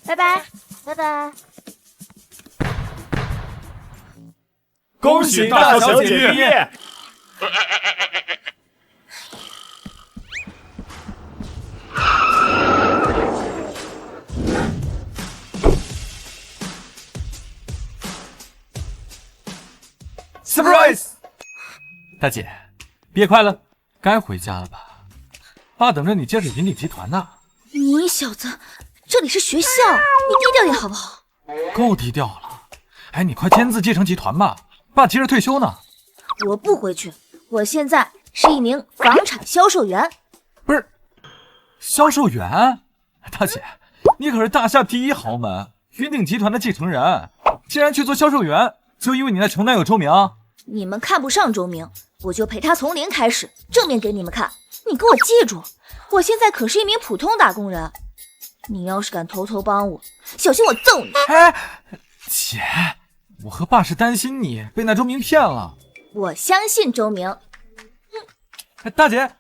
拜拜，拜拜。恭喜大小姐毕业！Surprise！ 大姐，毕业快乐，该回家了吧？爸等着你接手云鼎集团呢。你小子，这里是学校，你低调点好不好？够低调了。哎，你快签字继承集团吧，爸急着退休呢。我不回去，我现在是一名房产销售员。不是，销售员？大姐，你可是大夏第一豪门云鼎集团的继承人，竟然去做销售员，就因为你那穷男友周明？你们看不上周明，我就陪他从零开始，证明给你们看。你给我记住，我现在可是一名普通打工人。你要是敢偷偷帮我，小心我揍你！哎，姐，我和爸是担心你被那周明骗了。我相信周明。大姐，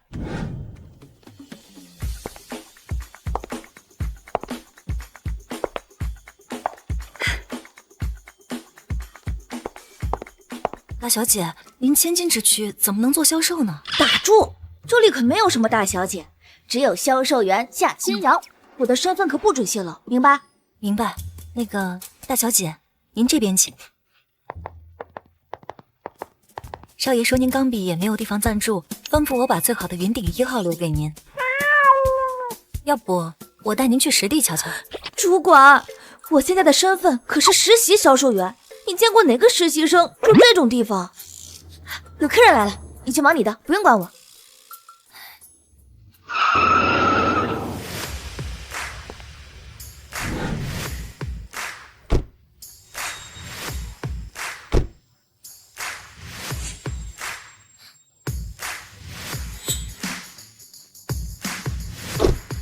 大小姐，您千金之躯怎么能做销售呢？打住！这里可没有什么大小姐，只有销售员夏新瑶。我的身份可不准泄露，明白？明白。那个大小姐，您这边请。少爷说您刚毕业，没有地方暂住，吩咐我把最好的云顶1号留给您。要不我带您去实地瞧瞧。主管，我现在的身份可是实习销售员，你见过哪个实习生住这种地方？有客人来了，你去忙你的，不用管我。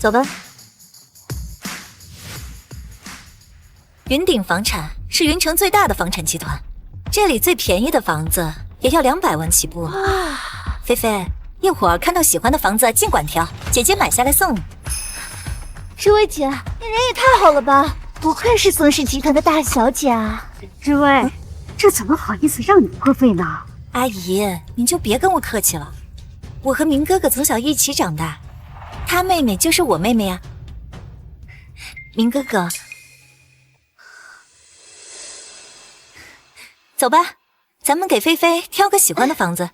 走吧。云顶房产是云城最大的房产集团，这里最便宜的房子也要200万起步。菲菲，一会儿看到喜欢的房子尽管挑，姐姐买下来送你。这位姐，你人也太好了吧，不愧是宋氏集团的大小姐啊。这位，这怎么好意思让你破费呢？阿姨，您就别跟我客气了，我和明哥哥从小一起长大，他妹妹就是我妹妹呀。明哥哥，走吧，咱们给菲菲挑个喜欢的房子。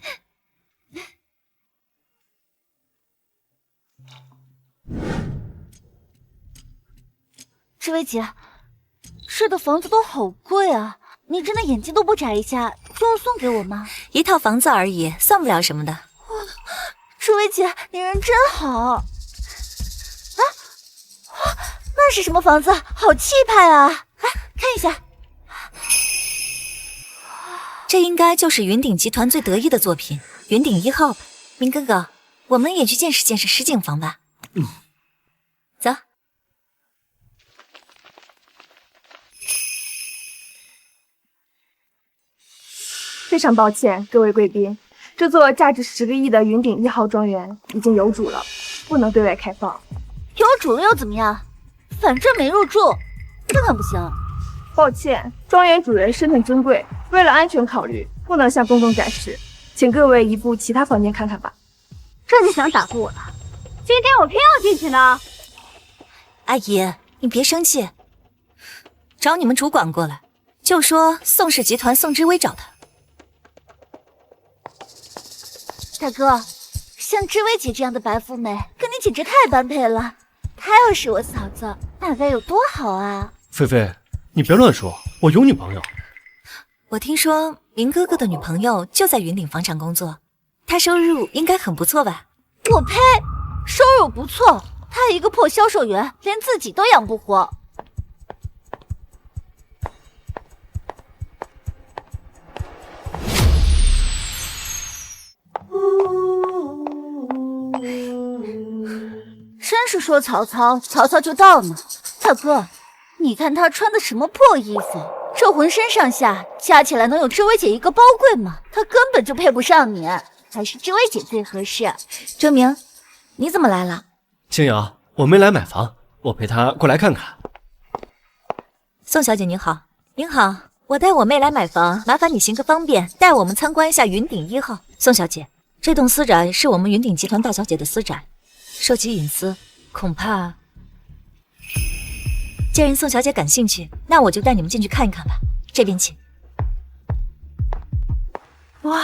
这位姐，这的房子都好贵啊，你真的眼睛都不眨一下就要送给我吗？一套房子而已，算不了什么的。这位姐，你人真好啊！那是什么房子？好气派啊！来看一下，这应该就是云顶集团最得意的作品——云顶1号。明哥哥，我们也去见识见识实景房吧。走。非常抱歉，各位贵宾，这座价值10个亿的云顶1号庄园已经有主了，不能对外开放。有主了又怎么样？反正没入住，这可不行。抱歉，庄园主人身份尊贵，为了安全考虑，不能向公众展示，请各位移步其他房间看看吧。这就想打发我了？今天我偏要进去呢。阿姨，你别生气，找你们主管过来，就说宋氏集团宋之薇找他。大哥，像知薇姐这样的白富美，跟你简直太般配了。她要是我嫂子，那该有多好啊！菲菲，你别乱说，我有女朋友。我听说明哥哥的女朋友就在云顶房产工作，她收入应该很不错吧？我呸，收入不错，她一个破销售员，连自己都养不活。真是说曹操，曹操就到呢。大哥，你看他穿的什么破衣服？这浑身上下加起来能有知薇姐一个包柜吗？他根本就配不上你，还是知薇姐最合适。周明，你怎么来了？青瑶，我没来买房，我陪她过来看看。宋小姐您好。您好，我带我妹来买房，麻烦你行个方便，带我们参观一下云顶1号。宋小姐，这栋私宅是我们云顶集团大小姐的私宅，涉及隐私，恐怕……既然宋小姐感兴趣，那我就带你们进去看一看吧。这边请。哇，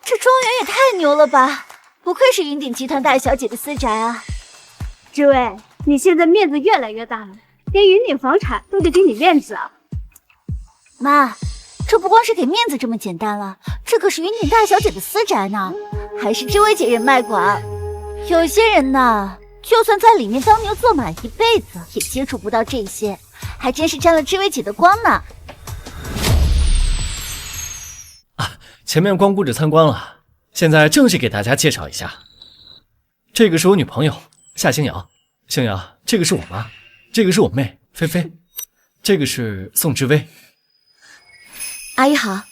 这庄园也太牛了吧！不愧是云顶集团大小姐的私宅啊！知薇，你现在面子越来越大了，连云顶房产都得给你面子啊！妈，这不光是给面子这么简单了，这可是云顶大小姐的私宅呢，还是知薇姐人脉广。有些人呢，就算在里面当牛做马一辈子，也接触不到这些，还真是沾了知薇姐的光呢。前面光顾着参观了，现在正式给大家介绍一下，这个是我女朋友夏星瑶，星瑶，这个是我妈，这个是我妹菲菲，这个是宋知薇。阿姨好。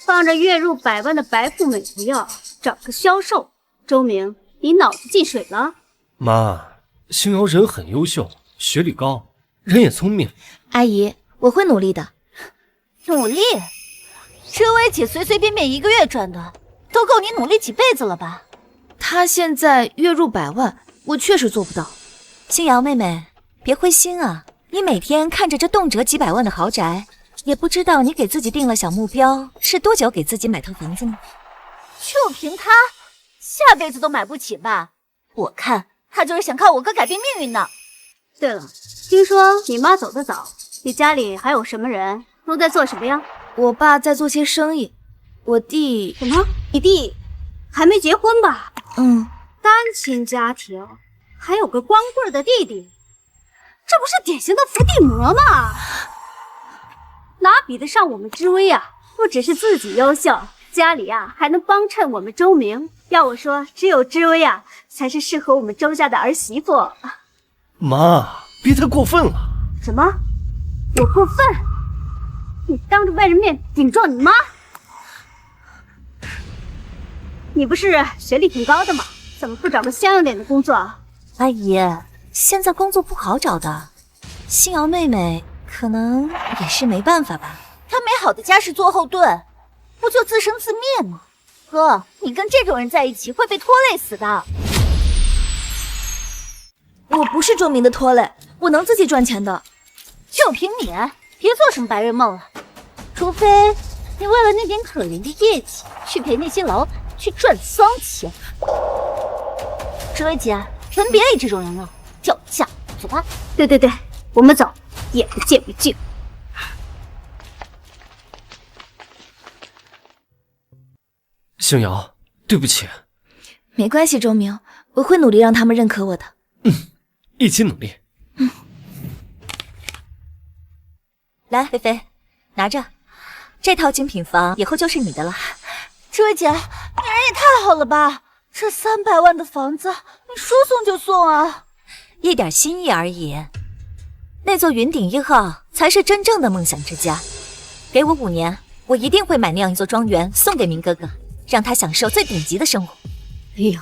放着月入100万的白富美不要，找个销售。周明，你脑子进水了？妈，星瑶人很优秀，学历高，人也聪明。阿姨，我会努力的。努力？知薇姐随随便便1个月赚的，都够你努力几辈子了吧？她现在月入100万，我确实做不到。星瑶妹妹，别灰心啊！你每天看着这动辄几百万的豪宅，也不知道你给自己定了小目标，是多久给自己买套房子呢？就凭她，下辈子都买不起吧？我看她就是想靠我哥改变命运呢。对了，听说你妈走得早，你家里还有什么人？都在做什么呀？我爸在做些生意，我弟……什么？你弟还没结婚吧？单亲家庭，还有个光棍的弟弟，这不是典型的伏地魔吗？哪比得上我们知薇啊？不只是自己优秀，家里啊还能帮衬我们周明。要我说，只有知薇啊才是适合我们周家的儿媳妇。妈，别太过分了。什么？我过分？你当着外人面顶撞你妈？你不是学历挺高的吗？怎么不找个像样点的工作？阿姨，现在工作不好找的，星瑶妹妹可能也是没办法吧。她没好的家世做后盾，不就自生自灭吗？哥，你跟这种人在一起会被拖累死的。我不是周明的拖累，我能自己赚钱的。就凭你，别做什么白日梦了。除非你为了那点可怜的业绩，去陪那些牢去赚丧钱。知薇姐，咱别理这种人了，掉价，走吧。对，我们走，眼不见为净。星瑶，对不起。没关系，周明，我会努力让他们认可我的。一起努力。来，菲菲，拿着，这套精品房以后就是你的了。知薇姐，你人也太好了吧！这300万的房子，你说送就送啊！一点心意而已。那座云顶1号才是真正的梦想之家。给我5年，我一定会买那样一座庄园送给明哥哥，让他享受最顶级的生活。哎呦，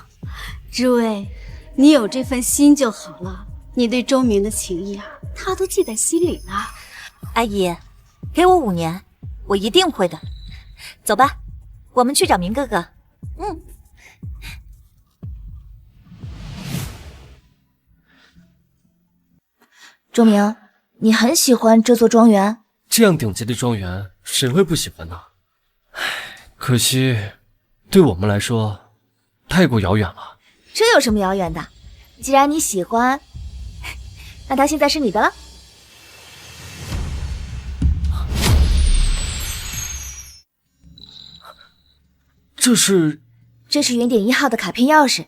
知薇，你有这份心就好了。你对周明的情谊啊，他都记在心里了。阿姨，给我5年，我一定会的。走吧，我们去找明哥哥。周明，你很喜欢这座庄园？这样顶级的庄园，谁会不喜欢呢？唉，可惜，对我们来说，太过遥远了。这有什么遥远的？既然你喜欢，那它现在是你的了。这是云顶1号的卡片钥匙。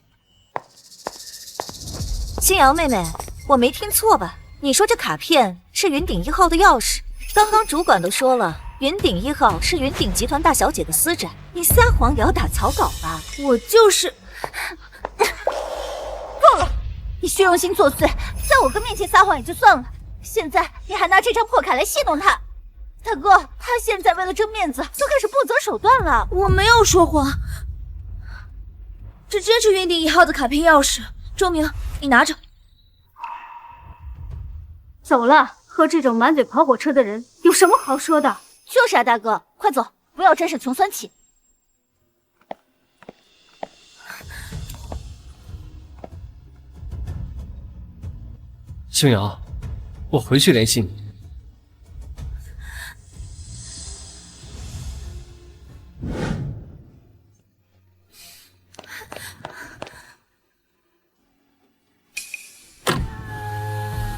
星瑶妹妹，我没听错吧？你说这卡片是云顶1号的钥匙？刚刚主管都说了，云顶1号是云顶集团大小姐的私宅，你撒谎也要打草稿吧？我就是够了！你虚荣心作祟，在我哥面前撒谎也就算了，现在你还拿这张破卡来戏弄他。大哥，他现在为了争面子，就开始不择手段了。我没有说谎，这真是云顶1号的卡片钥匙。周明，你拿着。走了，和这种满嘴跑火车的人有什么好说的？就是啊，大哥，快走，不要沾上穷酸气。星瑶，我回去联系你。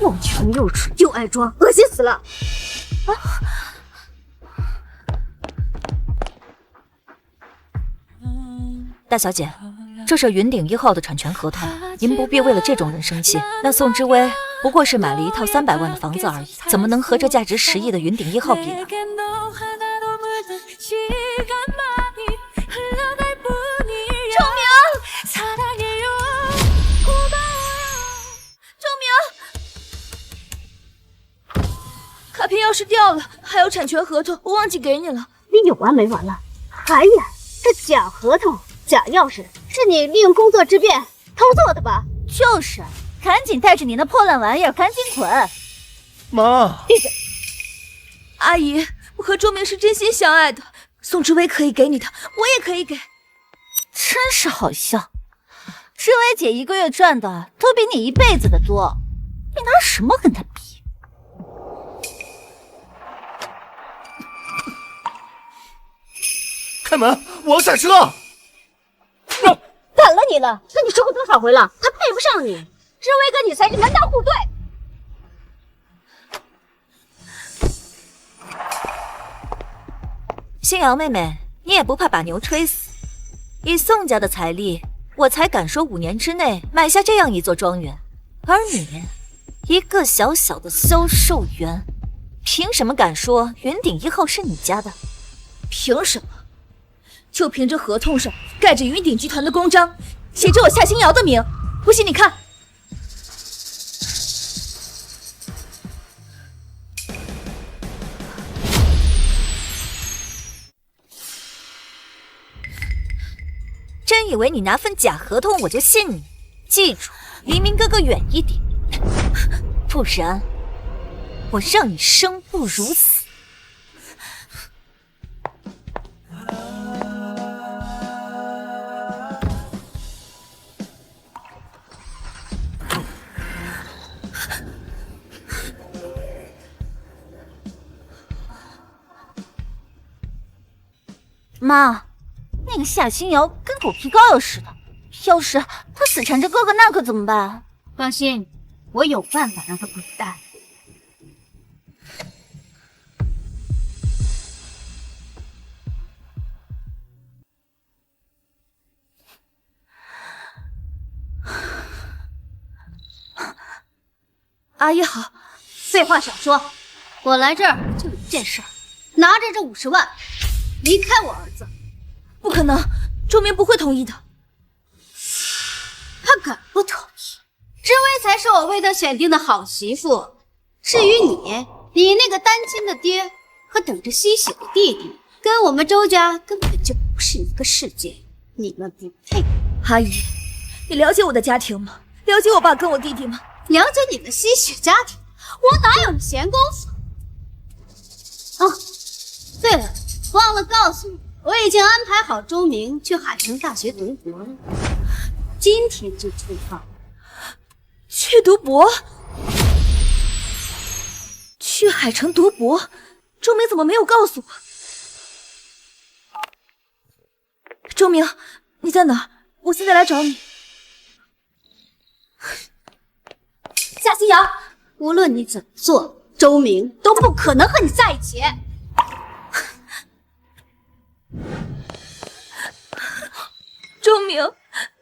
又穷又蠢又爱装，恶心死了！大小姐，这是云顶1号的产权合同，您不必为了这种人生气。那宋之威不过是买了一套300万的房子而已，怎么能和这价值10亿的云顶1号比呢？卡片钥匙掉了，还有产权合同，我忘记给你了。你有完没完了？哎呀，这假合同、假钥匙，是你利用工作之便偷做的吧？就是，赶紧带着你那破烂玩意儿赶紧滚！妈，闭嘴！阿姨，我和周明是真心相爱的，宋之威可以给你的，我也可以给。真是好笑，知薇姐1个月赚的都比你1辈子的多，你拿什么跟她比？开门！我要下车。赶了你了，跟你说过多少回了，他配不上你，知薇跟你才是门当户对。星瑶妹妹，你也不怕把牛吹死？以宋家的财力，我才敢说5年之内买下这样一座庄园，而你，一个小小的销售员，凭什么敢说云顶1号是你家的？凭什么？就凭这合同上盖着云顶集团的公章，写着我夏星瑶的名，不信你看。真以为你拿份假合同我就信你？记住，离明哥哥远一点，不然我让你生不如死。妈，那个夏星瑶跟狗皮膏药似的，要是她死缠着哥哥，那可怎么办？放心，我有办法让他滚蛋。阿姨好。废话少说，我来这儿就一件事儿，拿着这50万，离开我儿子。不可能，周明不会同意的。他敢不同意？知薇才是我为他选定的好媳妇。至于你那个单亲的爹和等着吸血的弟弟，跟我们周家根本就不是一个世界，你们不配。阿姨，你了解我的家庭吗？了解我爸跟我弟弟吗？了解你们吸血家庭，我哪有你闲工夫？哦，对了，忘了告诉你，我已经安排好周明去海城大学读博了，今天就出发。去读博？去海城读博？周明怎么没有告诉我？周明，你在哪？我现在来找你。夏星瑶，无论你怎么做，周明都不可能和你在一起。周明，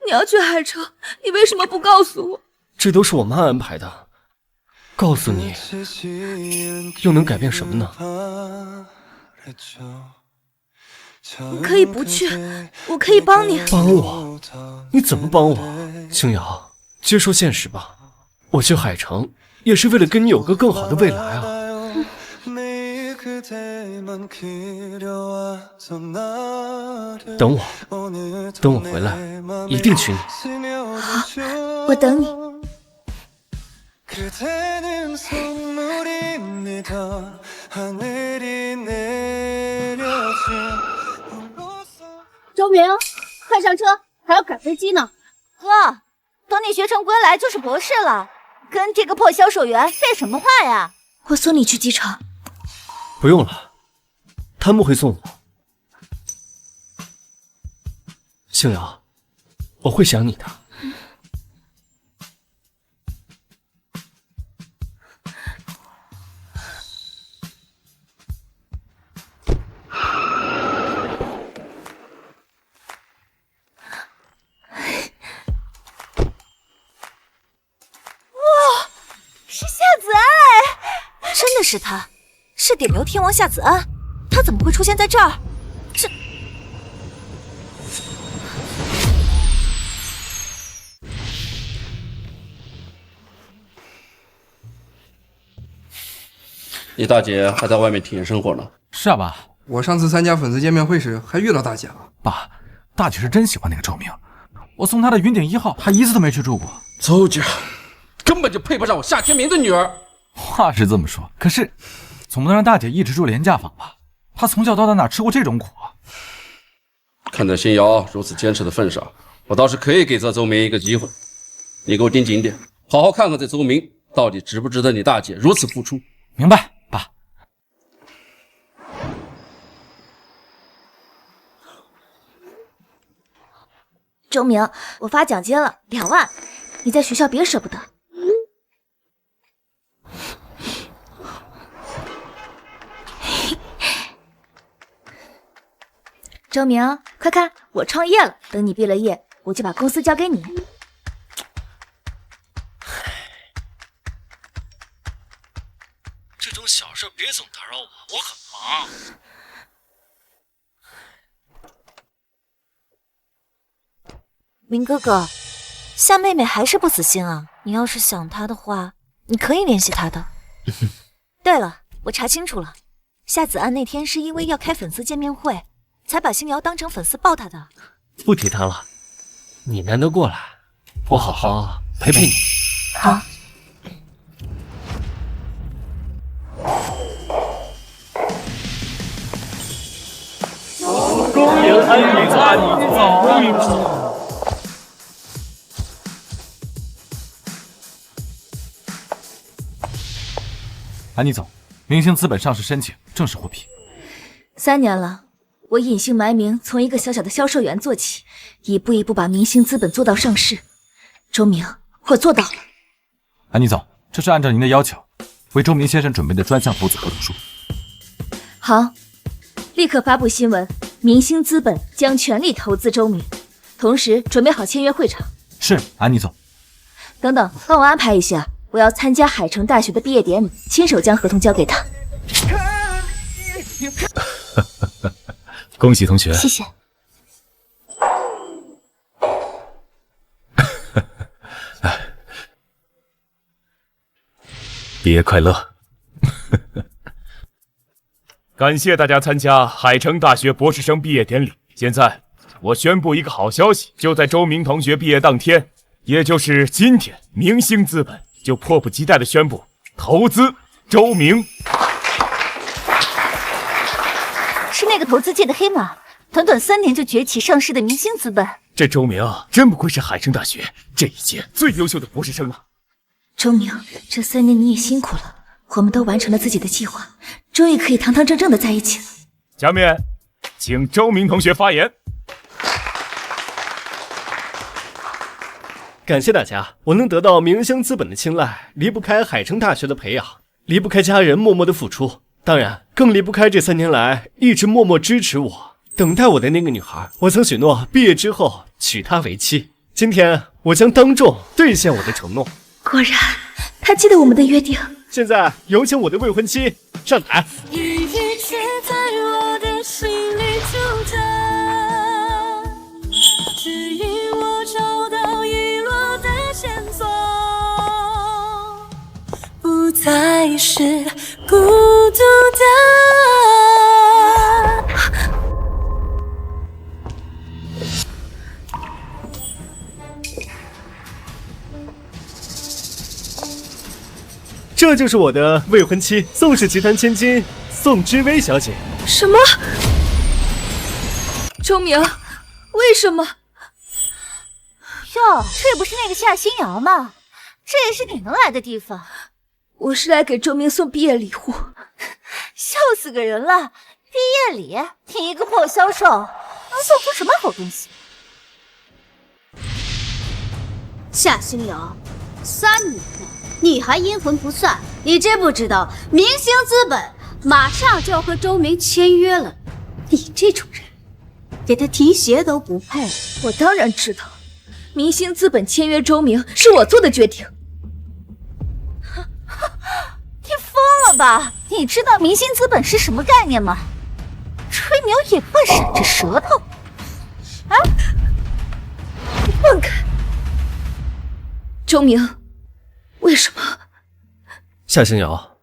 你要去海城，你为什么不告诉我？这都是我妈安排的，告诉你又能改变什么呢？你可以不去，我可以帮你。帮我？你怎么帮我？星瑶，接受现实吧，我去海城也是为了跟你有个更好的未来啊。等我回来，一定娶你。好，我等你。周明，快上车，还要赶飞机呢。哥，等你学成归来就是博士了，跟这个破销售员废什么话呀？我送你去机场。不用了，他们会送我。星瑶，我会想你的。是夏子安，真的是他，是顶流天王夏子安，他怎么会出现在这儿？这……你大姐还在外面体验生活呢。是啊，爸。我上次参加粉丝见面会时还遇到大姐了。爸，大姐是真喜欢那个周明，我送她的云顶1号，她一次都没去住过。周家根本就配不上我夏天明的女儿。话是这么说，可是总不能让大姐一直住廉价房吧？她从小到大哪吃过这种苦啊？看在新瑶如此坚持的份上，我倒是可以给这周明一个机会。你给我盯紧点，好好看看这周明到底值不值得你大姐如此付出。明白，爸。周明，我发奖金了2万，你在学校别舍不得。周明，快看，我创业了！等你毕了业，我就把公司交给你。这种小事别总打扰我，我很忙。明哥哥，夏妹妹还是不死心啊！你要是想她的话，你可以联系她的。对了，我查清楚了，夏子安那天是因为要开粉丝见面会，才把星瑶当成粉丝抱她的。不提他了，你难得过来，我好好陪陪你。好。恭迎安妮总。安妮总，明星资本上市申请正式获批。3年了，我隐姓埋名，从一个小小的销售员做起，一步一步把明星资本做到上市。周明，我做到了。安妮总，这是按照您的要求，为周明先生准备的专项投资合同书。好，立刻发布新闻，明星资本将全力投资周明，同时准备好签约会场。是，安妮总。等等，帮我安排一下，我要参加海城大学的毕业典礼，亲手将合同交给他。恭喜同学，谢谢。毕业快乐！感谢大家参加海城大学博士生毕业典礼。现在我宣布一个好消息，就在周明同学毕业当天，也就是今天，明星资本就迫不及待地宣布投资周明。是那个投资界的黑马，短短3年就崛起上市的明星资本。这周明真不愧是海城大学这一届最优秀的博士生啊！周明，这3年你也辛苦了，我们都完成了自己的计划，终于可以堂堂正正的在一起了。下面，请周明同学发言。感谢大家，我能得到明星资本的青睐，离不开海城大学的培养，离不开家人默默的付出，当然更离不开这3年来一直默默支持我、等待我的那个女孩。我曾许诺毕业之后娶她为妻，今天我将当众兑现我的承诺。果然，他记得我们的约定。现在有请我的未婚妻上台。雨却在我的心里住着，指引我找到遗落的线索，不再是孤独的。这就是我的未婚妻宋氏集团千金宋之薇小姐。什么？周明，为什么？哟，这不是那个夏新瑶吗？这也是你能来的地方。我是来给周明送毕业礼物。笑死个人了！毕业礼，你一个破销售，能送出什么好东西？夏新瑶，3年了，你还阴魂不散？你知不知道，明星资本马上就要和周明签约了？你这种人，给他提鞋都不配。我当然知道，明星资本签约周明是我做的决定。你疯了吧？你知道明星资本是什么概念吗？吹牛也不闪着舌头。啊！你放开！周明，为什么？夏星瑶，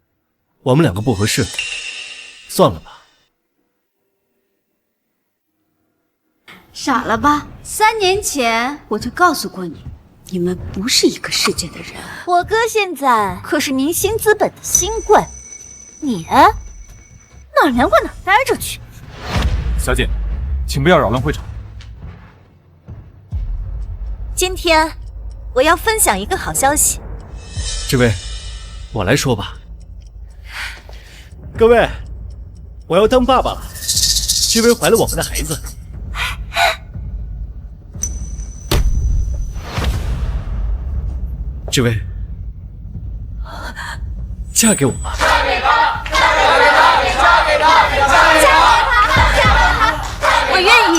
我们两个不合适，算了吧。傻了吧？3年前我就告诉过你，你们不是一个世界的人。我哥现在可是明星资本的新贵，你哪儿凉快哪儿待着去。小姐，请不要扰乱会场。今天我要分享一个好消息。这位，我来说吧。各位，我要当爸爸了，这位怀了我们的孩子。这位，嫁给我吧！嫁给他！嫁给他！嫁给他！嫁给他！我愿意。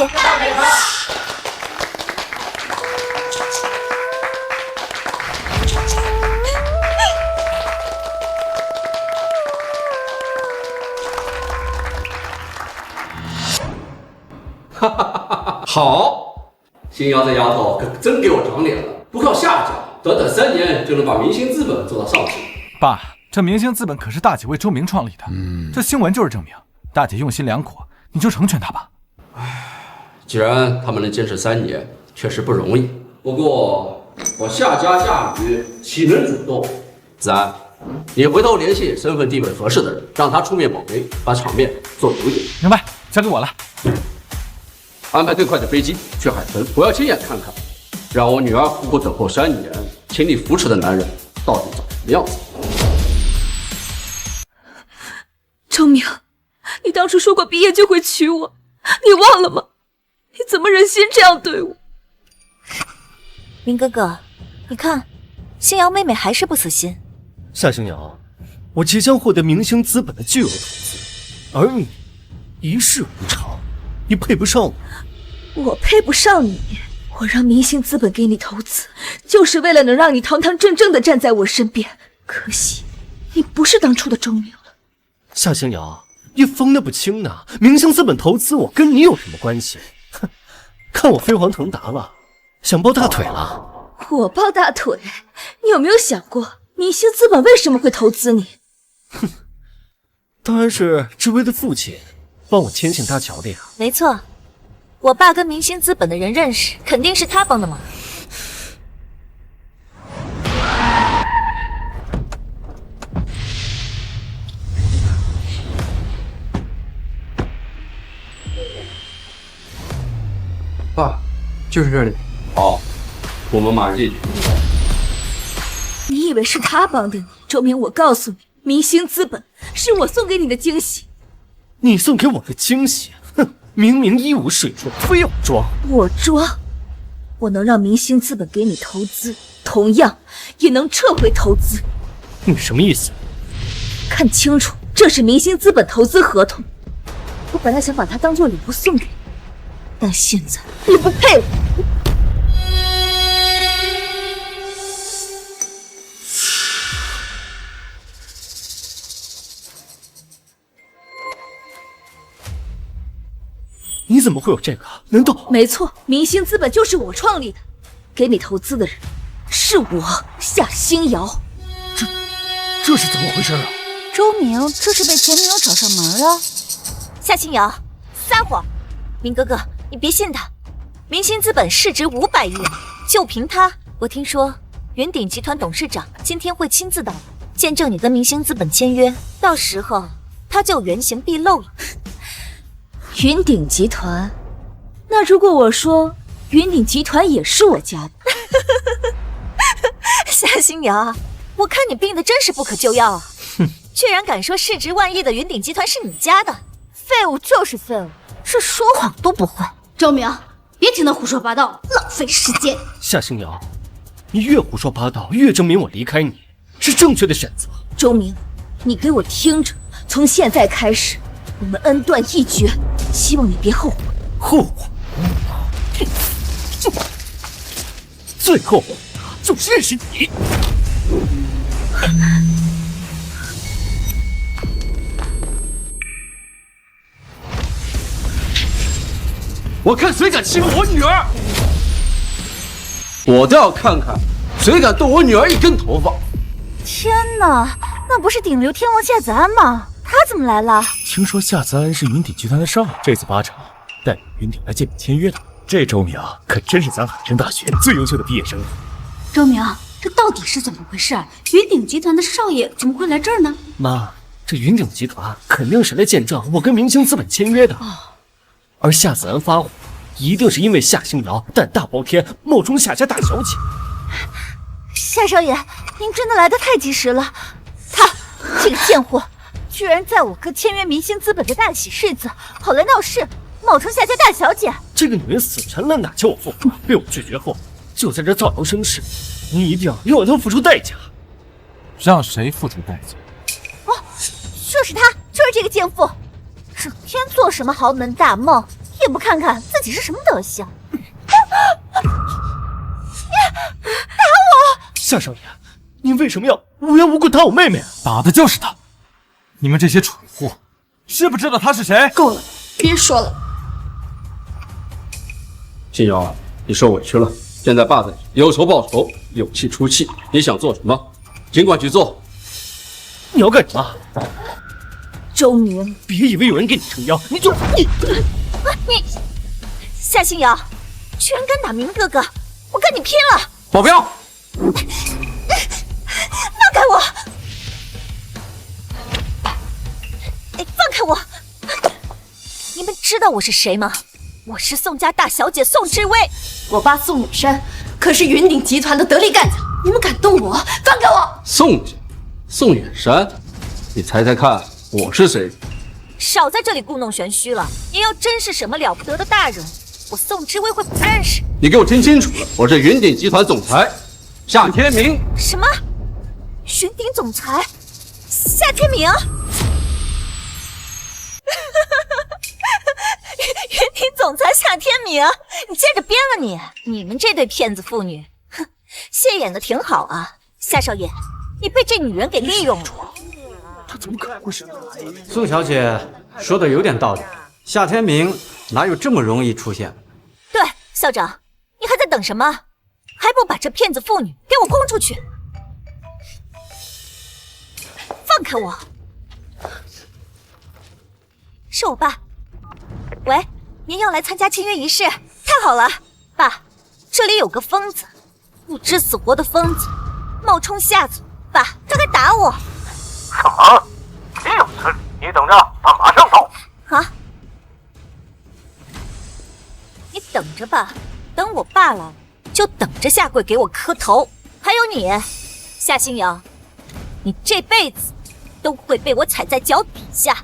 哈哈哈！好，新瑶这丫头可真给我长脸了，不靠夏家，短短3年就能把明星资本做到上市。爸，这明星资本可是大姐为周明创立的，这新闻就是证明，大姐用心良苦，你就成全她吧。既然他们能坚持3年，确实不容易。不过我夏家嫁女岂能主动？子安，你回头联系身份地位合适的人，让他出面保媒，把场面做足一点。明白，交给我了。安排更快的飞机去海城，我要亲眼看看，让我女儿苦苦等候3年，请你扶持的男人到底长什么样子。周明，你当初说过毕业就会娶我，你忘了吗？你怎么忍心这样对我？明哥哥，你看，星瑶妹妹还是不死心。夏星瑶，我即将获得明星资本的巨额投资，而你一事无成，你配不上我。我配不上你。我让明星资本给你投资，就是为了能让你堂堂正正的站在我身边。可惜，你不是当初的周明了。夏星瑶，你疯得不轻呢！明星资本投资我跟你有什么关系？哼，看我飞黄腾达了，想抱大腿了？我抱大腿？你有没有想过，明星资本为什么会投资你？哼，当然是之薇的父亲帮我牵线搭桥的呀。没错，我爸跟明星资本的人认识，肯定是他帮的忙。爸，就是这里。好，我们马上进去。你以为是他帮的你？周明，我告诉你，明星资本是我送给你的惊喜。你送给我的惊喜？哼，明明一无是处，非要装。我装？我能让明星资本给你投资，同样也能撤回投资。你什么意思？看清楚，这是明星资本投资合同。我本来想把它当做礼物送给你，但现在你不配我。你怎么会有这个？难道……没错，明星资本就是我创立的，给你投资的人是我夏星瑶。这是怎么回事啊？周明这是被前女友找上门了。夏星瑶，撒谎！明哥哥，你别信他。明星资本市值500亿，就凭他，我听说云鼎集团董事长今天会亲自到，见证你跟明星资本签约，到时候他就原形毕露了。云鼎集团？那如果我说云鼎集团也是我家的？夏星瑶，我看你病得真是不可救药啊！居然敢说市值万亿的云鼎集团是你家的，废物就是废物，是说谎都不会。周明，别听他胡说八道，浪费时间。夏星瑶，你越胡说八道，越证明我离开你是正确的选择。周明，你给我听着，从现在开始，我们恩断义绝，希望你别后悔。后悔？最后悔的就是认识你。我看谁敢欺负我女儿，我倒要看看谁敢动我女儿一根头发。天哪，那不是顶流天王夏子安吗？他怎么来了？听说夏子安是云鼎集团的少爷，这次八成带领云鼎来见面签约的。这周明可真是咱海城大学最优秀的毕业生。周明，这到底是怎么回事？云鼎集团的少爷怎么会来这儿呢？妈，这云鼎集团肯定是来见证我跟明星资本签约的。而夏子安发火，一定是因为夏星瑶胆大包天，冒充夏家大小姐。夏少爷，您真的来得太及时了。他这个贱货，居然在我哥签约明星资本的大喜日子跑来闹事，冒充夏家大小姐。这个女人死缠烂打叫我复合，被我拒绝后，就在这造谣生事。您一定要让她付出代价。让谁付出代价？哦，就是他，就是这个贱妇，整天做什么豪门大梦，也不看看自己是什么德行。打我！夏少爷，您为什么要无缘无故打我妹妹？打的就是她！你们这些蠢货，知不知道她是谁？够了，别说了。星瑶，你受委屈了，现在爸在，有仇报仇，有气出气，你想做什么，尽管去做。你要干什么？周明，别以为有人给你撑腰，你夏星瑶，居然敢打明哥哥，我跟你拼了！保镖，放开我！放开我！你们知道我是谁吗？我是宋家大小姐宋之薇。我爸宋远山可是云鼎集团的得力干将，你们敢动我，放开我！宋家，宋远山，你猜猜看我是谁？少在这里故弄玄虚了！你要真是什么了不得的大人，我宋之薇会不认识？你给我听清楚了，我是云鼎集团总裁夏天明。什么？云鼎总裁夏天明？云鼎总裁夏天明，你接着编了你！你们这对骗子妇女，哼，戏演的挺好啊，夏少爷，你被这女人给利用了。他怎么可能会是？宋小姐说的有点道理，夏天明哪有这么容易出现？对，校长，你还在等什么？还不把这骗子妇女给我轰出去！放开我！是我爸。喂，您要来参加签约仪式？太好了，爸，这里有个疯子，不知死活的疯子，冒充夏总，爸，他该打我。什么？别有此理！你等着，他马上到。啊！你等着吧，等我爸来，就等着下跪给我磕头。还有你，夏星瑶，你这辈子都会被我踩在脚底下。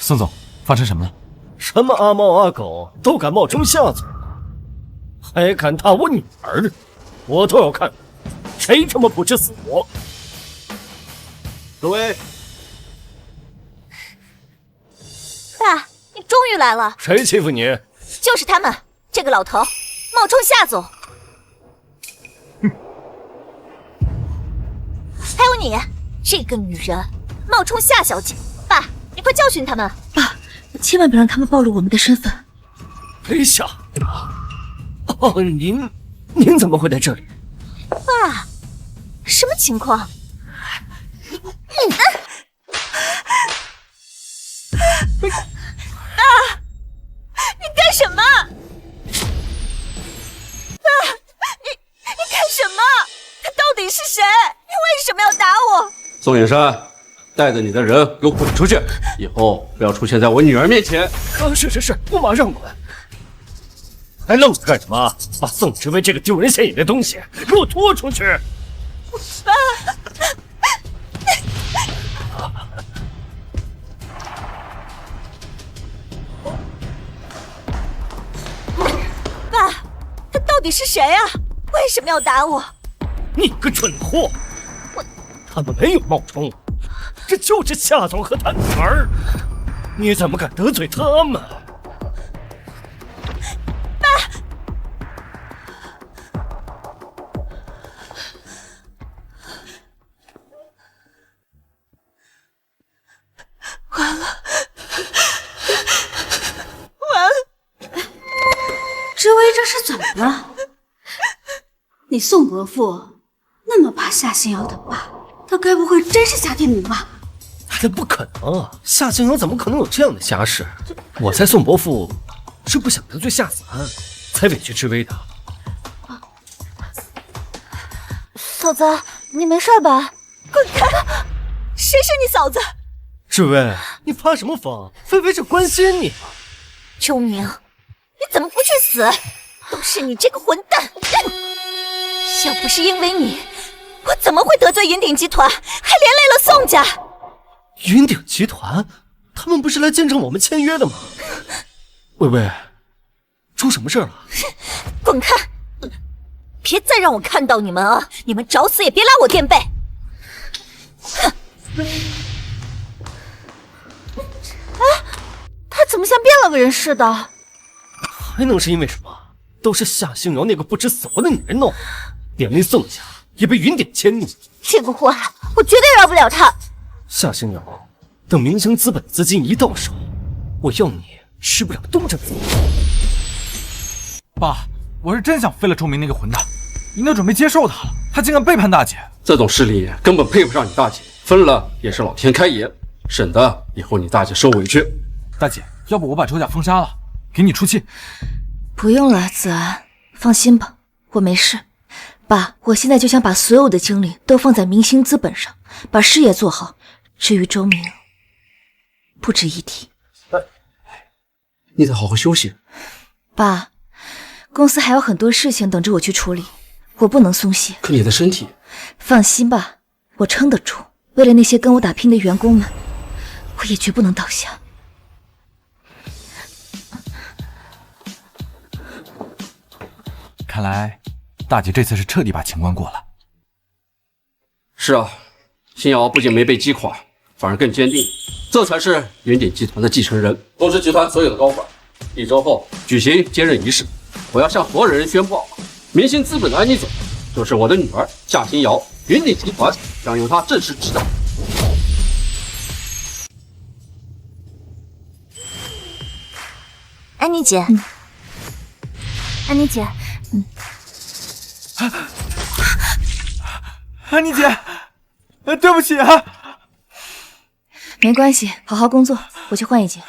宋总，发生什么了？什么阿猫阿狗都敢冒充夏总，还敢打我女儿，我倒要看谁他妈不知死活！各位，爸，你终于来了。谁欺负你？就是他们，这个老头冒充夏总。还有你，这个女人冒充夏小姐。爸，你快教训他们！爸，千万别让他们暴露我们的身份。别想！哦，您怎么会在这里？爸，什么情况？爸，你干什么？爸，你干什么？他刀宋远山，带着你的人给我滚出去！以后不要出现在我女儿面前。是，我马上滚。还愣着干什么？把宋之威这个丢人现眼的东西给我拖出去！爸，他到底是谁啊？为什么要打我？你个蠢货！他们没有冒充，这就是夏总和他女儿。你怎么敢得罪他们？知薇这是怎么了？你宋伯父那么怕夏星瑶的爸，他该不会真是夏天明吧？那不可能啊！夏星瑶怎么可能有这样的家世？我猜宋伯父是不想得罪夏子安，才委屈知薇的。嫂子，你没事吧？滚开！谁是你嫂子？知薇，你发什么疯？菲菲是关心你。周明，你怎么不去死？都是你这个混蛋！要不是因为你，我怎么会得罪云鼎集团，还连累了宋家？云鼎集团，他们不是来见证我们签约的吗？薇薇，出什么事了？滚开！别再让我看到你们啊！你们找死也别拉我垫背！哼！他怎么像变了个人似的？还能是因为什么？都是夏星瑶那个不知死活的女人弄，连累宋家也被云鼎迁怒。这个祸害，我绝对饶不了他。夏星瑶，等明星资本资金一到手，我要你吃不了兜着走。爸，我是真想废了周明那个混蛋，应该准备接受他了。他竟敢背叛大姐，这种势力根本配不上你大姐，分了也是老天开眼，省得以后你大姐受委屈。大姐，要不我把周家封杀了，给你出气。不用了，子安，放心吧，我没事。爸，我现在就想把所有的精力都放在明星资本上，把事业做好。至于周明，不值一提。你得好好休息。爸，公司还有很多事情等着我去处理，我不能松懈。可你的身体……放心吧，我撑得住。为了那些跟我打拼的员工们，我也绝不能倒下。看来大姐这次是彻底把情关过了。是啊，星瑶不仅没被击垮，反而更坚定，这才是云鼎集团的继承人。通知集团所有的高管，1周后举行接任仪式。我要向所有人宣布，明星资本的安妮总就是我的女儿夏星瑶，云鼎集团将由她正式执掌。安妮姐，安妮姐，安妮姐，对不起啊。没关系，好好工作，我去换一件。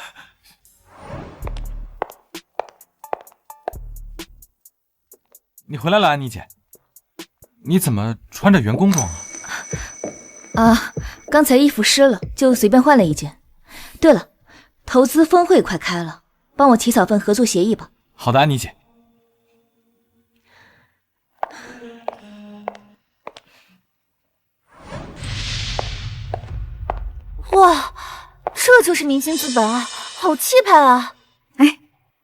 你回来了，安妮姐。你怎么穿着员工装啊？啊，刚才衣服湿了，就随便换了一件。对了，投资峰会快开了，帮我起草份合作协议吧。好的，安妮姐。哇，这就是明星资本啊，好气派啊！哎，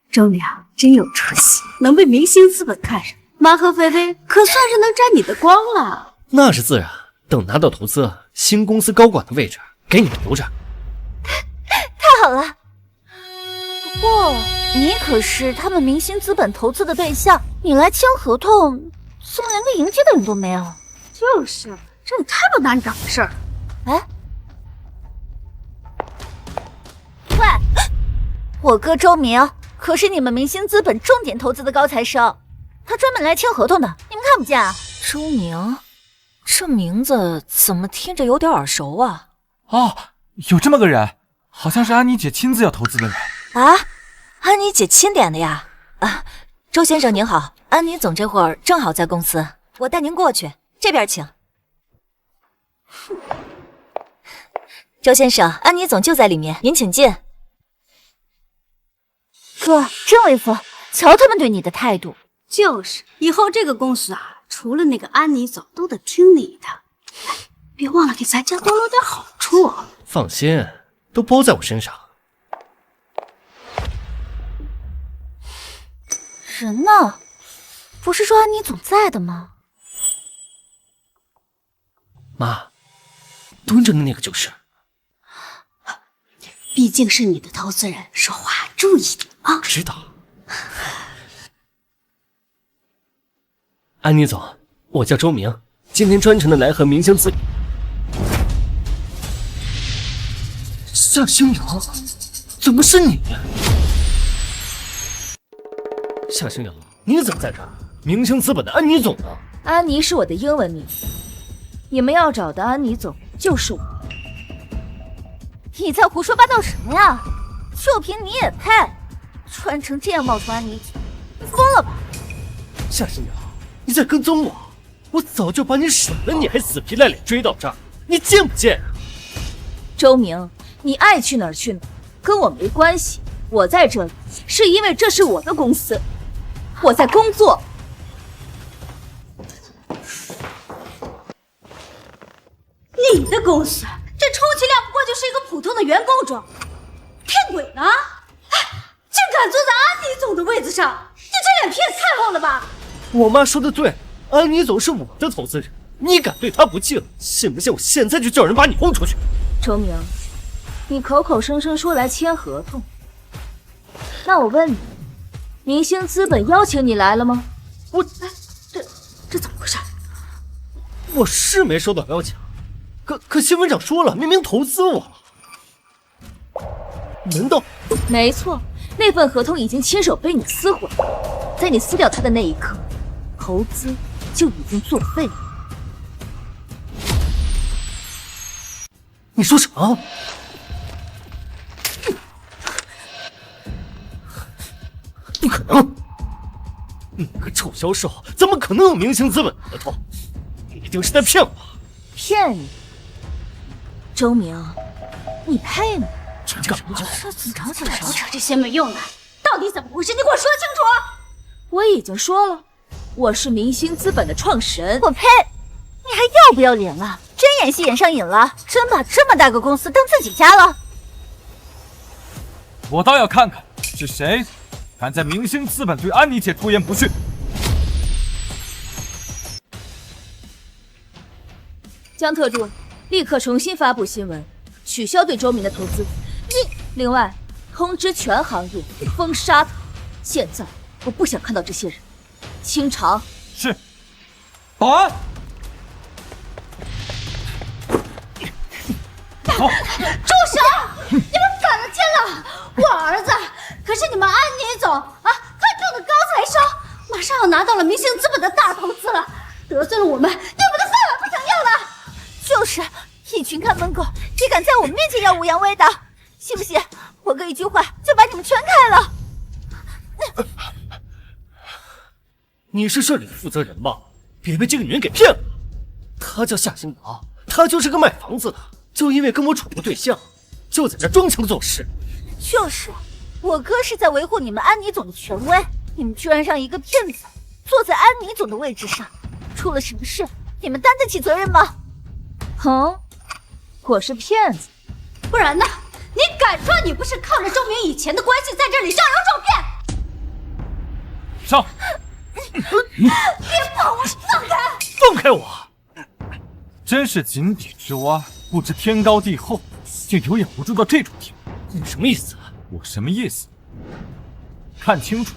周明真有出息，能被明星资本看上，妈和菲菲可算是能沾你的光了。那是自然，等拿到投资，新公司高管的位置给你们留着。太好了！不过你可是他们明星资本投资的对象，你来签合同，怎么连个迎接的人都没有？就是，这也太不拿你当回事儿了。哎，喂，我哥周明可是你们明星资本重点投资的高材生，他专门来签合同的，你们看不见啊？周明，这名字怎么听着有点耳熟啊？哦，有这么个人，好像是安妮姐亲自要投资的人啊。安妮姐钦点的呀。啊，周先生您好，安妮总这会儿正好在公司，我带您过去，这边请。周先生，安妮总就在里面，您请进。哥，真威风，瞧他们对你的态度。就是，以后这个公司啊，除了那个安妮总，都得听你的。别忘了给咱家多留点好处。放心，都包在我身上。人呢？不是说安妮总在的吗？妈，蹲着的那个就是。毕竟是你的投资人，说话注意点啊。知道。安妮总，我叫周明，今天专程的来和明星资。夏星瑶，怎么是你？夏星瑶，你怎么在这儿？明星资本的安妮总呢？安妮是我的英文名，你们要找的安妮总就是我。你在胡说八道什么呀？就凭你也配？穿成这样冒充安妮总，你疯了吧？夏星瑶，你在跟踪我？我早就把你甩了，你还死皮赖脸追到这儿，你贱不贱？周明，你爱去哪儿去哪儿，跟我没关系。我在这里是因为这是我的公司，我在工作。你的公司，这充其量不过就是一个普通的员工装，骗鬼呢？竟敢坐在安妮总的位子上，你这脸皮也太厚了吧！我妈说的对，安妮总是我的投资人，你敢对她不敬，信不信我现在就叫人把你轰出去？周明，你口口声声说来签合同，那我问你，明星资本邀请你来了吗？这怎么回事？我是没收到邀请，可新闻上说了，明明投资我了。难道？没错，那份合同已经亲手被你撕毁，在你撕掉它的那一刻，投资就已经作废了。你说什么？不可能！你个臭销售，怎么可能有明星资本的合同？你一定是在骗我！骗你？周明，你配吗？这干嘛？少扯这些没用的，到底怎么回事？你给我说清楚！我已经说了，我是明星资本的创始人。我呸！你还要不要脸了？真演戏演上瘾了？真把这么大个公司当自己家了？我倒要看看是谁敢在明星资本对安妮姐出言不逊。江特助，立刻重新发布新闻，取消对周明的投资。另外，通知全行业封杀他。现在我不想看到这些人，清场。是。保安。走。住手！你们反了天了！我儿子可是你们安妮总啊看中的高材生，马上要拿到了明星资本的大投资了，得罪了我们，你们的饭碗不想要了。就是一群看门狗，也敢在我面前耀武扬威的，信不信我哥一句话就把你们全开了？你是这里的负责人吗？别被这个女人给骗了。她叫夏星瑶，她就是个卖房子的，就因为跟我处过对象，就在这装腔作势。就是，我哥是在维护你们安妮总的权威，你们居然让一个骗子坐在安妮总的位置上，出了什么事，你们担得起责任吗？我是骗子，不然呢？你敢说你不是靠着周明以前的关系在这里上揉撞骗？上！别碰我，放开！放开我！真是井底之蛙，不知天高地厚，竟有眼无珠到这种地步。你什么意思？我什么意思？看清楚，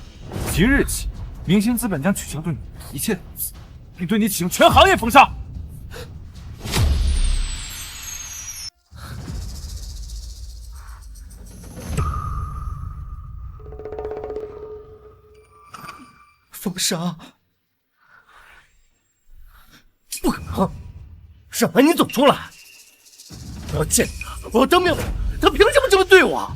即日起，明星资本将取消对你的一切投资，并对你启用全行业封杀。封杀？不可能！让安妮总出来！我要见他，我要当面问他凭什么这么对我？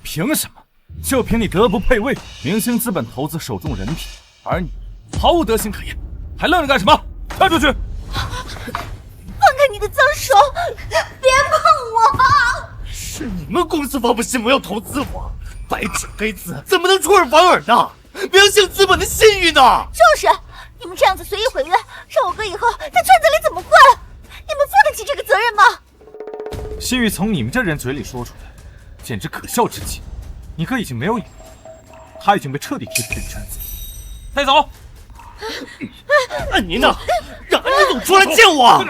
凭什么？就凭你德不配位，明星资本投资首重人品，而你毫无德行可言，还愣着干什么？跳出去！放开你的脏手！别碰我！是你们公司发布新闻要投资我，白纸黑字，怎么能出尔反尔呢？明星资本的信誉呢？就是你们这样子随意毁约，让我哥以后在圈子里怎么混？你们负得起这个责任吗？信誉从你们这人嘴里说出来，简直可笑至极。你哥已经没有影了，他已经被彻底踢出这个圈子。带走。安妮呢？让安妮总出来见我。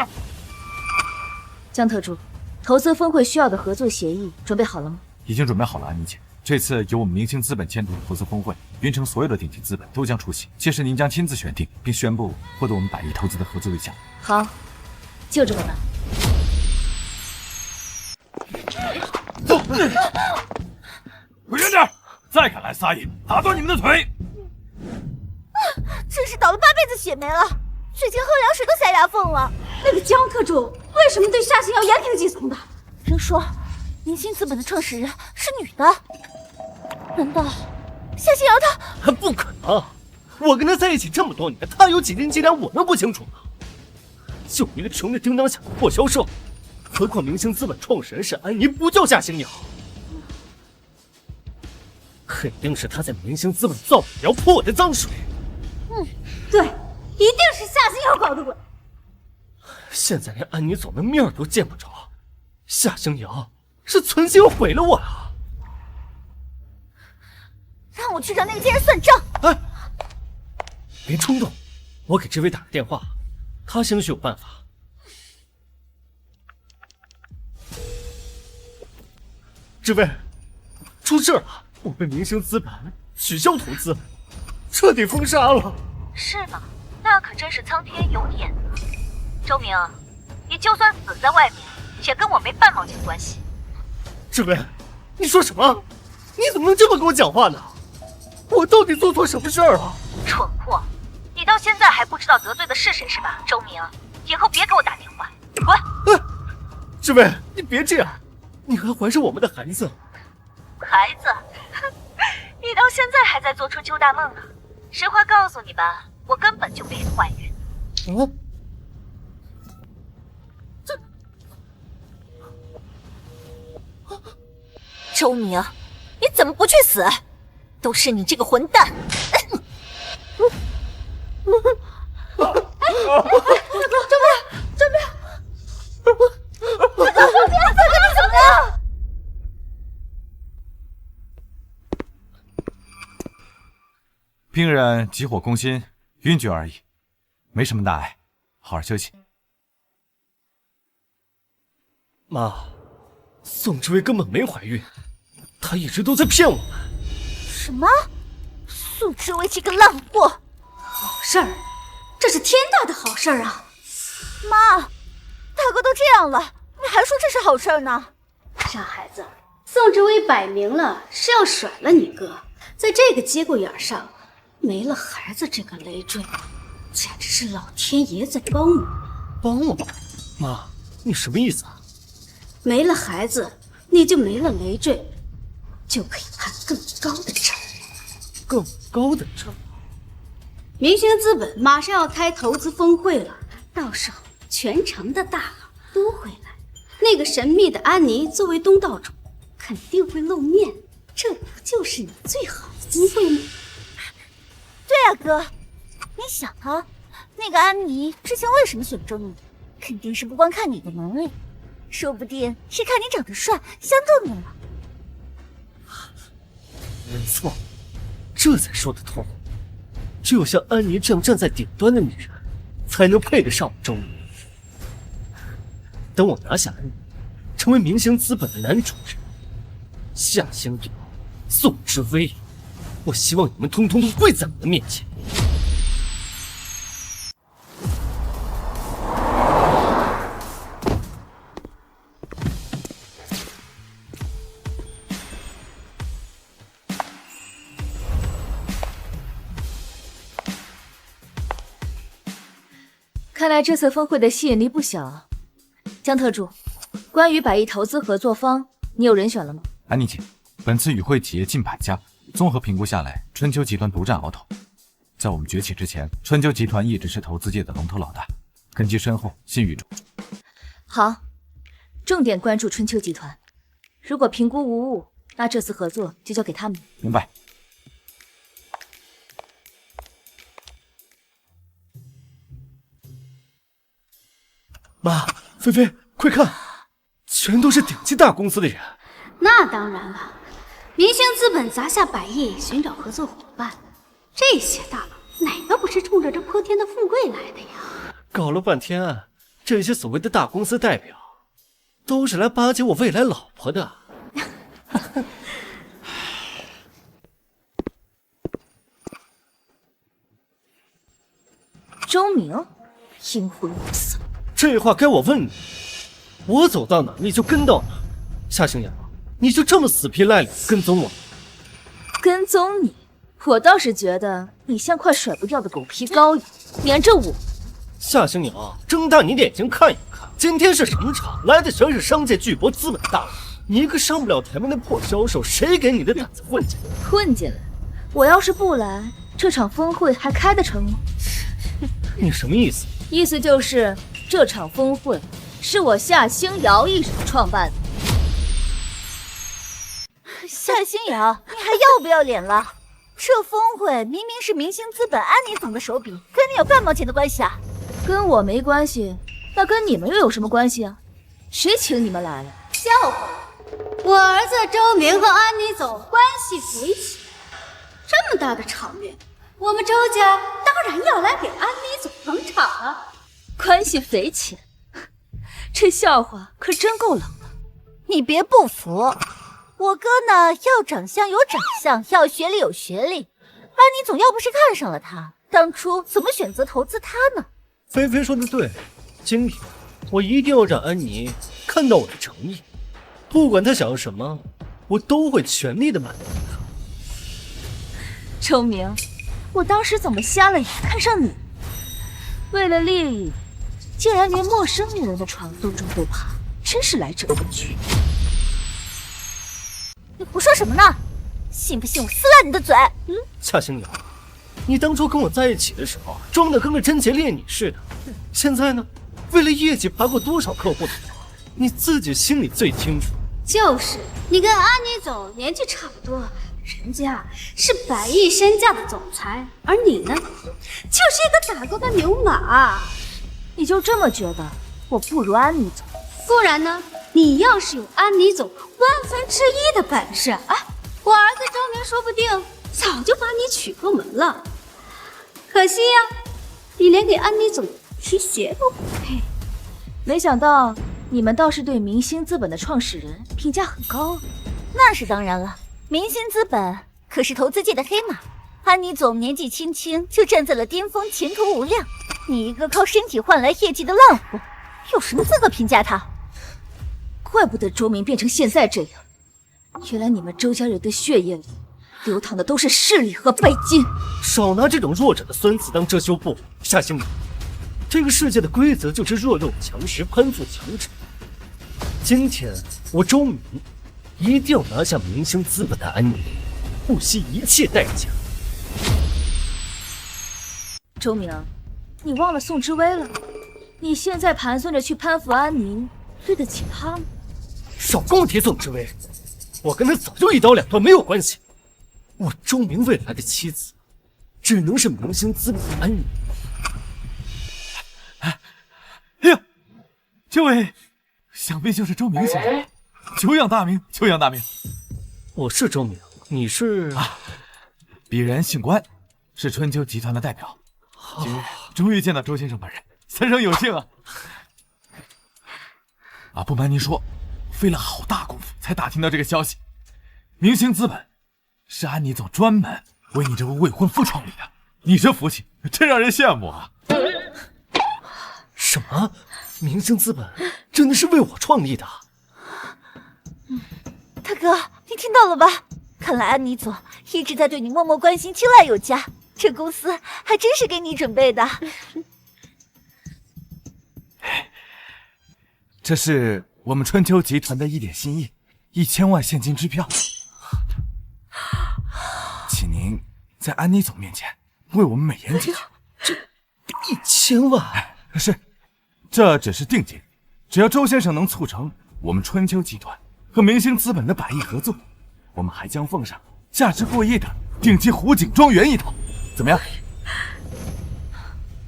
江特助，投资峰会需要的合作协议准备好了吗？已经准备好了，安妮姐。这次由我们明星资本牵头的投资峰会，云城所有的顶级资本都将出席，届时您将亲自选定并宣布获得我们100亿投资的合作对象。好，就这么办。走，滚远点！再敢来撒野，打断你们的腿！真是倒了8辈子血霉了，最近喝凉水都塞牙缝了。那个江特助为什么对夏星瑶言听计从的？听说明星资本的创始人是女的，难道夏星瑶她？不可能！我跟他在一起这么多年，他有几斤几两，我能不清楚吗？就一个穷的叮当响的破销售，何况明星资本创始人是安妮，不叫夏星瑶。肯定是他在明星资本造谣泼我的脏水。对，一定是夏星瑶搞的鬼。现在连安妮总的面都见不着，夏星瑶是存心要毁了我啊！让我去找那个贱人算账。哎，别冲动，我给志伟打个电话，他兴许有办法。志伟，出事了！我被明星资本取消投资，彻底封杀了。是吗？那可真是苍天有眼啊！周明，你就算死在外面，也跟我没半毛钱关系。志伟，你说什么？你怎么能这么跟我讲话呢？我到底做错什么事儿了？蠢货，你到现在还不知道得罪的是谁是吧？周明，以后别给我打电话，滚！志伟，你别这样，你还怀着我们的孩子。孩子，你到现在还在做春秋大梦呢。实话告诉你吧，我根本就没怀孕。周明，你怎么不去死？都是你这个混蛋！病人急火攻心，晕厥而已，没什么大碍，好好休息。妈，宋之薇根本没怀孕，她一直都在骗我们。什么？宋之薇这个烂货！好事儿，这是天大的好事儿啊！妈，大哥都这样了，你还说这是好事儿呢？傻孩子，宋之薇摆明了是要甩了你哥，在这个节骨眼上没了孩子这个累赘，简直是老天爷在帮我。帮我？妈，你什么意思啊？没了孩子，你就没了累赘，就可以判更高的账。更高的账？明星资本马上要开投资峰会了，到时候全城的大佬都会来，那个神秘的安妮作为东道主肯定会露面，这不就是你最好的机会吗？对啊，哥，你想啊，那个安妮之前为什么选中你？肯定是不光看你的能力，说不定是看你长得帅，相中你了。没错，这才说得通。只有像安妮这样站在顶端的女人，才能配得上我周明。等我拿下安妮，成为明星资本的男主人，夏星瑶、宋之薇，我希望你们通通都跪在我的面前。看来这次峰会的吸引力不小啊。江特助，关于100亿投资合作方，你有人选了吗？安妮姐，本次与会企业近100家，综合评估下来，春秋集团独占鳌头。在我们崛起之前，春秋集团一直是投资界的龙头老大，根基深厚，信誉重。好，重点关注春秋集团。如果评估无误，那这次合作就交给他们。明白。妈，菲菲，快看，全都是顶级大公司的人。那当然了，明星资本砸下100亿寻找合作伙伴，这些大佬哪个不是冲着这泼天的富贵来的呀？搞了半天，这些所谓的大公司代表，都是来巴结我未来老婆的。周明，阴魂无色。这话该我问你，我走到哪你就跟到哪。夏星阳，你就这么死皮赖脸跟踪我？跟踪你，我倒是觉得你像块甩不掉的狗皮膏药，黏着我。夏星阳，睁大你的眼睛看一看，今天是什么场？来的全是商界巨擘资本大佬，你一个上不了台面的破销售，谁给你的胆子混进来？混进来？我要是不来，这场峰会还开得成吗？你什么意思？意思就是这场峰会是我夏星瑶一手创办的。夏星瑶，你还要不要脸了？这峰会明明是明星资本安妮总的手笔，跟你有半毛钱的关系啊？跟我没关系，那跟你们又有什么关系啊？谁请你们来了？笑话！我儿子周明和安妮总关系匪浅，这么大的场面，我们周家当然要来给安妮总捧场啊！关系匪浅，这笑话可真够冷的。你别不服，我哥呢，要长相有长相，要学历有学历。安妮总要不是看上了他，当初怎么选择投资他呢？菲菲说的对，今天我一定要让安妮看到我的诚意，不管她想要什么，我都会全力的满足她。周明，我当时怎么瞎了眼看上你？为了利益，竟然连陌生女人的床都不怕，真是来者不拒。你胡说什么呢？信不信我撕烂你的嘴？夏星瑶，你当初跟我在一起的时候，装的跟个贞洁烈女似的，现在呢，为了业绩爬过多少客户的腿，你自己心里最清楚。就是，你跟安妮总年纪差不多，人家是100亿身价的总裁，而你呢，就是一个打工的牛马。你就这么觉得我不如安妮总？不然呢？你要是有安妮总1/1000的本事啊，我儿子周明说不定早就把你娶过门了。可惜呀，你连给安妮总提鞋都不配。没想到你们倒是对明星资本的创始人评价很高啊。那是当然了，明星资本可是投资界的黑马。安妮总年纪轻轻就站在了巅峰，前途无量。你一个靠身体换来业绩的烂货，有什么资格评价他？怪不得周明变成现在这样，原来你们周家人的血液里流淌的都是势力和拜金。少拿这种弱者的孙子当遮羞布，夏星瑶，这个世界的规则就是弱肉强食，攀附强者。今天我周明一定要拿下明星资本的安妮，不惜一切代价。周明，你忘了宋之威了？你现在盘算着去攀附安妮，对得起他吗？少跟我提宋之威，我跟他早就一刀两断，没有关系。我周明未来的妻子，只能是明星资本的安妮。哎呀，这位想必就是周明先生，久仰大名，久仰大名。我是周明，你是？鄙人姓关，是春秋集团的代表。今日终于见到周先生本人，三生有幸啊！不瞒您说，费了好大功夫才打听到这个消息。明星资本是安妮总专门为你这位未婚夫创立的，你这福气真让人羡慕啊！什么？明星资本真的是为我创立的？大哥，你听到了吧？看来安妮总一直在对你默默关心，青睐有加。这公司还真是给你准备的。这是我们春秋集团的一点心意，1000万现金支票，请您在安妮总面前为我们美言几句。这1000万？是，这只是定金，只要周先生能促成，我们春秋集团和明星资本的百亿合作，我们还将奉上价值过亿的顶级湖景庄园一套，怎么样？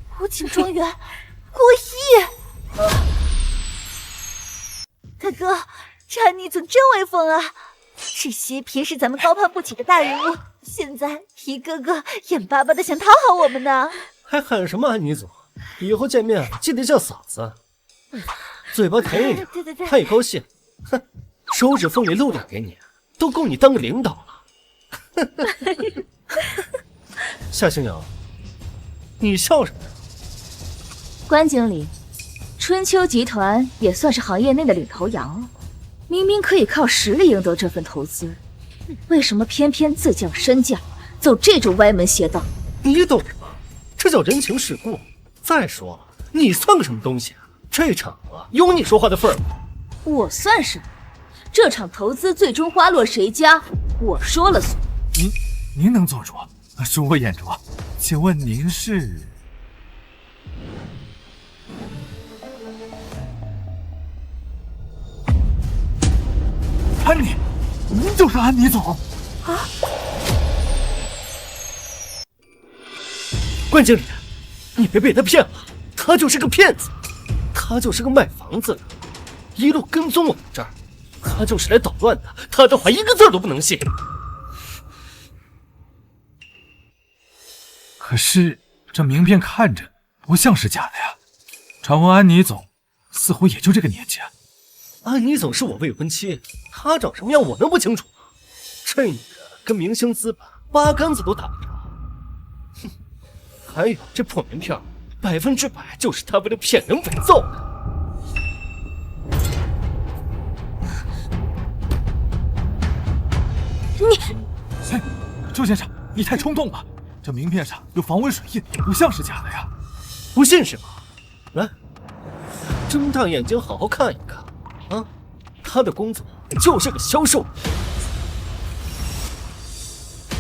湖景庄园过亿！大哥，这安妮总真威风啊！这些平时咱们高攀不起的大人物，现在一个个眼巴巴的想讨好我们呢。还喊什么安妮总？以后见面记得叫嫂子，嘴巴甜一点。对，他也高兴。哼，手指缝里露点给你，都够你当个领导了。夏星瑶，你笑什么呀？关经理，春秋集团也算是行业内的领头羊了，明明可以靠实力赢得这份投资，为什么偏偏自降身价，走这种歪门邪道？你懂吗？这叫人情世故。再说了，你算个什么东西啊？这场合有你说话的份儿吗？我算什么？这场投资最终花落谁家，我说了算。您能做主，恕我眼拙。请问您是？安妮，您就是安妮总啊！关经理，你别被他骗了，他就是个骗子，他就是个卖房子的，一路跟踪我们这儿，他就是来捣乱的，他的话一个字都不能信。可是这名片看着不像是假的呀，传闻安妮总似乎也就这个年纪啊。安妮总是我未婚妻，她长什么样我能不清楚吗？这女人跟明星资本八竿子都打不着。哼，还有这破名片，100%就是她为了骗人伪造的。周先生，你太冲动了，这名片上有防伪水印，不像是假的呀。不信是吗？来，睁大眼睛好好看一看。啊，他的工作就是个销售。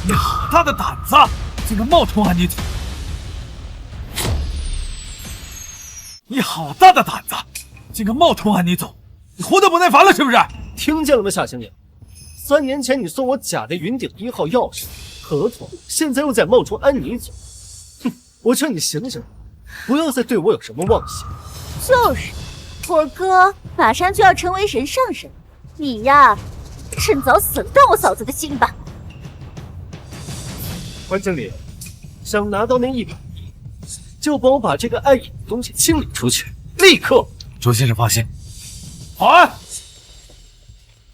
你好大的胆子，竟敢冒充安妮总！你好大的胆子，竟敢冒充安妮总！你活得不耐烦了是不是？听见了吗，夏星爷？3年前你送我假的云顶1号钥匙合同，现在又在冒充安妮总。哼，我劝你醒醒，不要再对我有什么妄想。就是。我哥马上就要成为人上人，你呀，趁早死了断我嫂子的心吧。关经理，想拿到那100亿，就帮我把这个碍眼的东西清理出去，立刻！周先生放心。保安，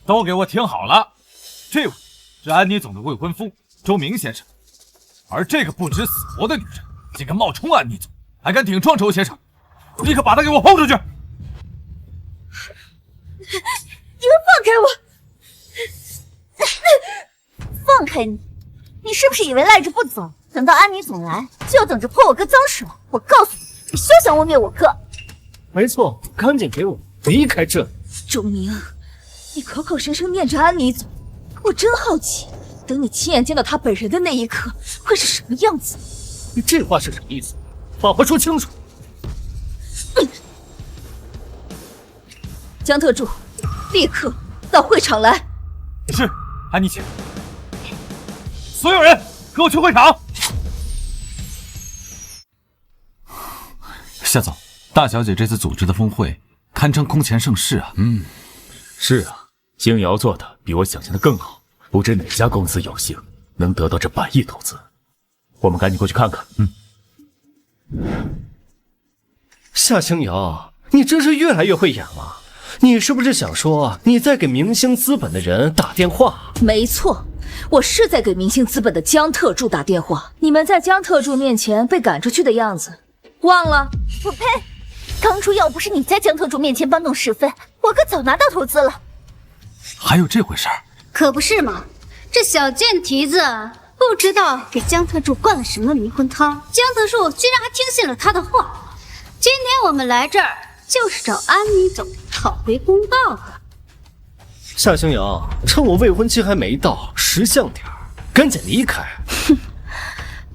都给我听好了，这位是安妮总的未婚夫周明先生，而这个不知死活的女人，竟敢冒充安妮总，还敢顶撞周先生，立刻把她给我轰出去！你们放开我！放开你！你是不是以为赖着不走，等到安妮总来，就等着泼我哥脏水？我告诉你，你休想污蔑我哥！没错，赶紧给我离开这里！周明，你口口声声念着安妮总，我真好奇，等你亲眼见到他本人的那一刻，会是什么样子？你这话是什么意思？把话说清楚！江特助，立刻到会场来。是，安妮姐。所有人，跟我去会场。夏总，大小姐这次组织的峰会，堪称空前盛世啊。是啊，星瑶做的比我想象的更好，不知哪家公司有幸能得到这100亿投资。我们赶紧过去看看。夏星瑶，你真是越来越会演了。你是不是想说你在给明星资本的人打电话？没错，我是在给明星资本的江特助打电话。你们在江特助面前被赶出去的样子，忘了？我呸！当初要不是你在江特助面前搬弄是非，我哥早拿到投资了。还有这回事儿？可不是嘛！这小贱蹄子不知道给江特助灌了什么迷魂汤，江特助居然还听信了他的话。今天我们来这儿就是找安妮总讨回公道的。夏星瑶，趁我未婚妻还没到，识相点儿，赶紧离开。哼，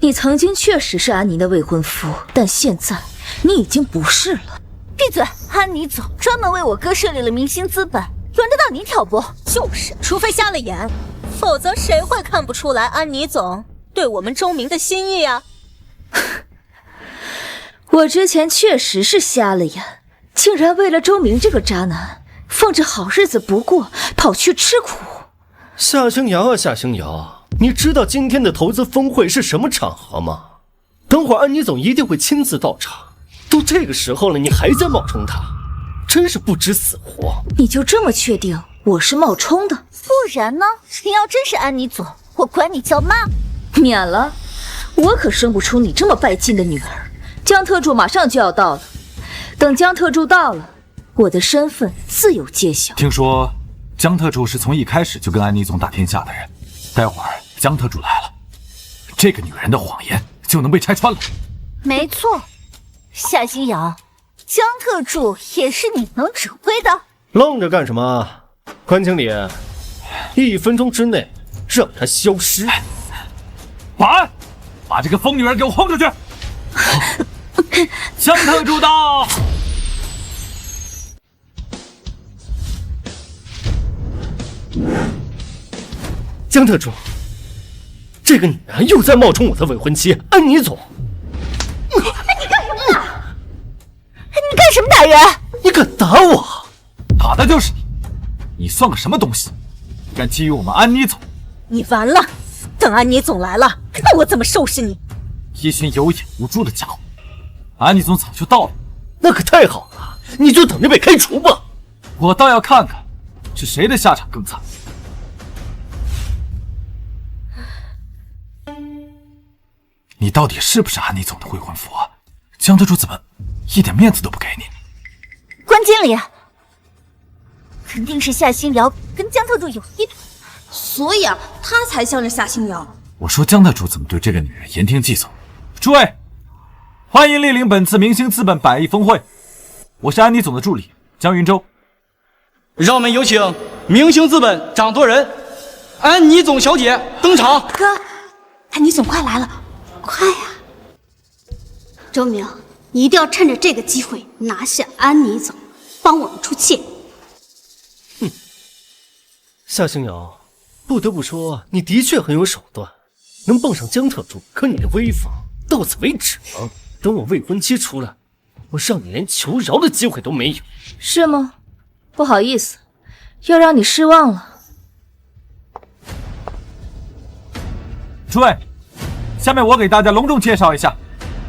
你曾经确实是安妮的未婚夫，但现在你已经不是了。闭嘴！安妮总专门为我哥设立了明星资本，轮得到你挑拨？就是，除非瞎了眼，否则谁会看不出来安妮总对我们周明的心意啊？我之前确实是瞎了眼，竟然为了周明这个渣男，放着好日子不过，跑去吃苦。夏星瑶啊，夏星瑶，你知道今天的投资峰会是什么场合吗？等会儿安妮总一定会亲自到场。都这个时候了，你还在冒充他，真是不知死活。你就这么确定我是冒充的？不然呢？你要真是安妮总，我管你叫妈。免了，我可生不出你这么拜金的女儿。江特助马上就要到了，等江特助到了，我的身份自有揭晓。听说江特助是从一开始就跟安妮总打天下的人，待会儿江特助来了，这个女人的谎言就能被拆穿了。没错，夏星瑶，江特助也是你能指挥的。愣着干什么？关经理，1分钟之内让他消失。保安，把这个疯女人给我轰出去！江特助到。江特助，这个女人又在冒充我的未婚妻安妮总。你干什么呢？你干什么打人？你敢打我？打的就是你！你算个什么东西？敢觊觎我们安妮总？你完了！等安妮总来了，看我怎么收拾你！一群有眼无珠的家伙！安妮总早就到了，那可太好了，你就等着被开除吧。我倒要看看是谁的下场更惨。你到底是不是安妮总的未婚夫啊？江特助怎么一点面子都不给你？关经理，肯定是夏星瑶跟江特助有一腿，所以啊，他才向着夏星瑶。我说江特助怎么对这个女人言听计从？诸位，欢迎莅临本次明星资本100亿峰会，我是安妮总的助理江云洲。让我们有请明星资本掌舵人安妮总小姐登场。哥，安妮总快来了，快呀！周明，你一定要趁着这个机会拿下安妮总，帮我们出气。夏星瑶，不得不说，你的确很有手段，能傍上江特助，可你的威风到此为止了。等我未婚妻出来，我让你连求饶的机会都没有。是吗？不好意思，要让你失望了。诸位，下面我给大家隆重介绍一下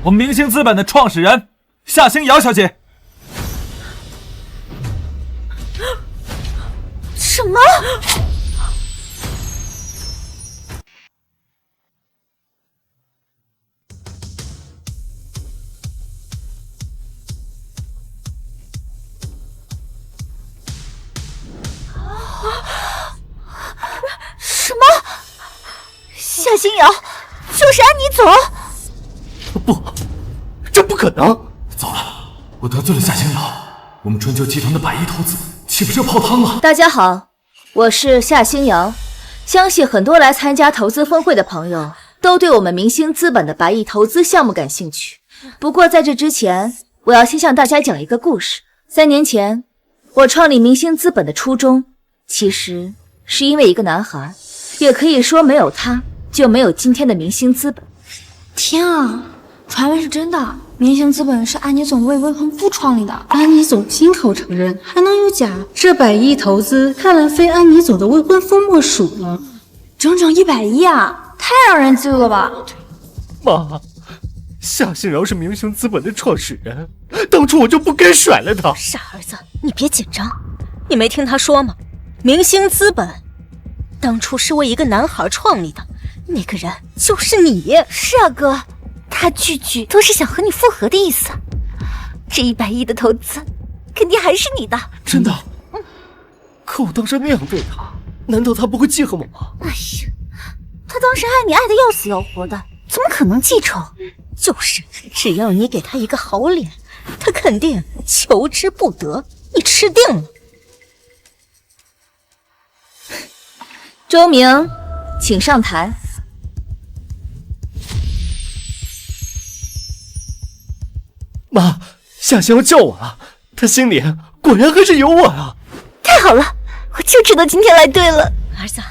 我们明星资本的创始人夏星瑶小姐。什么？什么？夏星瑶就是安妮总？不，这不可能！糟了，我得罪了夏星瑶，我们春秋集团的100亿投资岂不是要泡汤了？大家好，我是夏星瑶。相信很多来参加投资峰会的朋友都对我们明星资本的100亿投资项目感兴趣。不过在这之前，我要先向大家讲一个故事。3年前，我创立明星资本的初衷，其实是因为一个男孩，也可以说没有他，就没有今天的明星资本。天啊，传闻是真的，明星资本是安妮总为未婚夫创立的。安妮总亲口承认，还能有假？这100亿投资，看来非安妮总的未婚夫莫属了。整整100亿啊，太让人嫉妒了吧！妈，夏星瑶是明星资本的创始人，当初我就不该甩了他。傻儿子，你别紧张，你没听他说吗？明星资本当初是为一个男孩创立的，那个人就是你。是啊，哥，他句句都是想和你复合的意思。这100亿的投资，肯定还是你的。真的？可我当时那样对他，难道他不会记恨我吗？哎呀，他当时爱你爱得要死要活的，怎么可能记仇？就是，只要你给他一个好脸，他肯定求之不得。你吃定了。周明，请上台。妈，夏星瑶叫我了，他心里果然还是有我啊！太好了，我就知道今天来对了。儿子，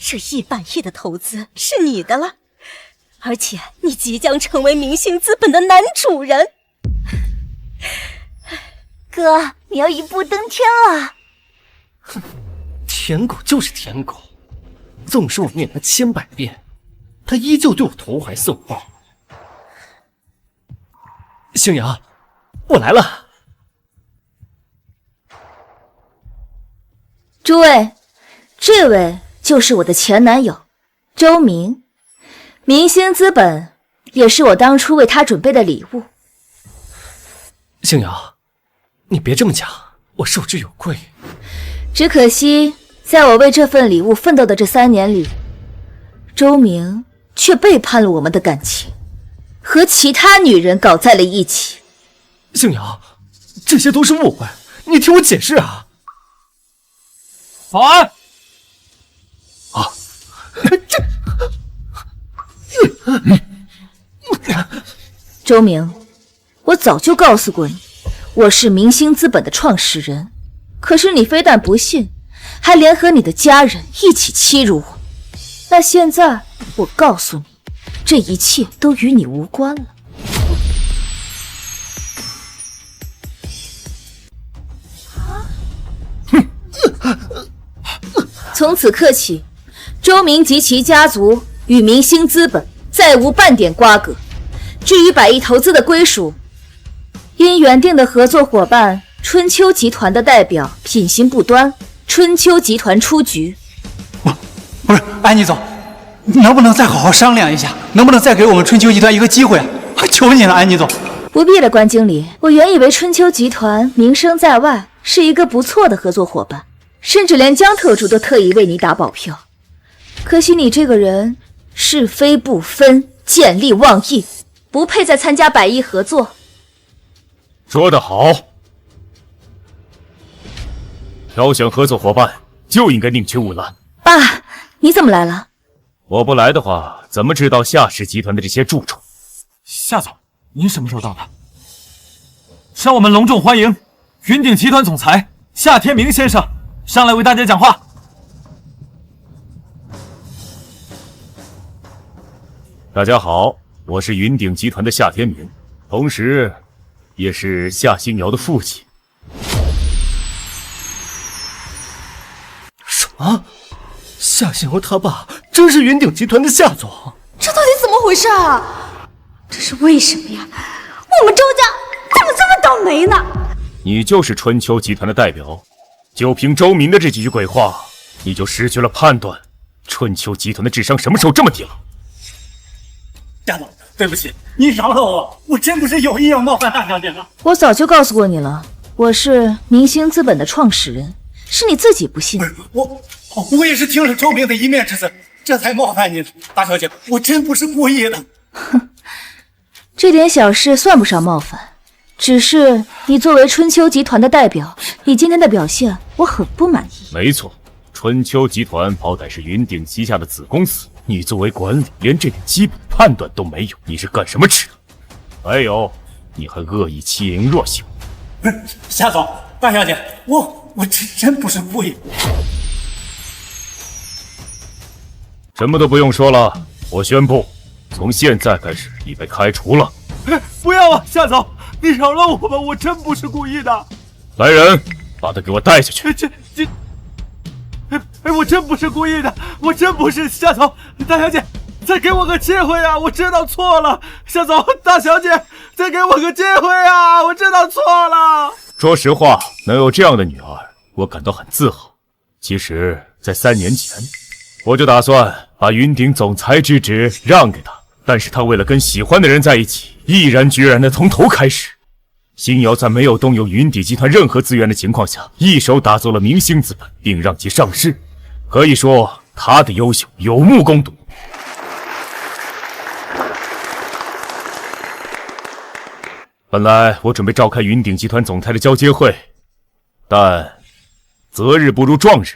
这1半亿的投资是你的了，而且你即将成为明星资本的男主人。哥，你要一步登天了。哼，舔狗就是舔狗，纵使我念他千百遍，他依旧对我投怀送抱。星瑶，我来了。诸位，这位就是我的前男友周明，明星资本也是我当初为他准备的礼物。星瑶，你别这么讲，我受之有愧。只可惜，在我为这份礼物奋斗的这3年里，周明却背叛了我们的感情，和其他女人搞在了一起。星瑶，这些都是误会，你听我解释啊！保安！啊，周明，我早就告诉过你，我是明星资本的创始人，可是你非但不信，还联合你的家人一起欺辱我。那现在我告诉你，这一切都与你无关了。从此刻起，周明及其家族与明星资本再无半点瓜葛。至于100亿投资的归属，因原定的合作伙伴春秋集团的代表品行不端，春秋集团出局。不是，安妮总，能不能再好好商量一下？能不能再给我们春秋集团一个机会啊？求你了，安妮总。不必了，关经理。我原以为春秋集团名声在外，是一个不错的合作伙伴，甚至连江特助都特意为你打保票。可惜你这个人是非不分，见利忘义，不配再参加100亿合作。说得好，挑选合作伙伴就应该宁缺毋滥。爸，你怎么来了？我不来的话，怎么知道夏氏集团的这些蛀虫？夏总，您什么时候到的？让我们隆重欢迎云鼎集团总裁夏天明先生上来为大家讲话。大家好，我是云鼎集团的夏天明，同时也是夏星瑶的父亲。什么？夏星瑶他爸真是云鼎集团的夏总？这到底怎么回事啊？这是为什么呀？我们周家怎么这么倒霉呢？你就是春秋集团的代表，就凭周明的这几句鬼话，你就失去了判断春秋集团的智商什么时候这么低了？夏总，对不起，您饶了我，我真不是有意要冒犯大小姐的。我早就告诉过你了，我是明星资本的创始人，是你自己不信。我也是听了周明的一面之词，这才冒犯您的，大小姐，我真不是故意的。哼，这点小事算不上冒犯，只是你作为春秋集团的代表，你今天的表现我很不满意。没错，春秋集团好歹是云鼎旗下的子公司，你作为管理，连这点基本判断都没有，你是干什么吃的？还有，你还恶意欺凌弱小。不是，夏总，大小姐，我真不是故意。什么都不用说了，我宣布，从现在开始你被开除了。不要啊，夏总，你饶了我吧，我真不是故意的。来人，把他给我带下去。我真不是故意的，我真不是。夏总，大小姐，再给我个机会啊！我知道错了。夏总，大小姐，再给我个机会啊！我知道错了。说实话，能有这样的女儿，我感到很自豪。其实，在3年前，我就打算把云鼎总裁之职让给他，但是他为了跟喜欢的人在一起，毅然决然的从头开始。星瑶在没有动用云鼎集团任何资源的情况下，一手打造了明星资本，并让其上市。可以说，他的优秀有目共睹。本来我准备召开云鼎集团总裁的交接会，但择日不如撞日，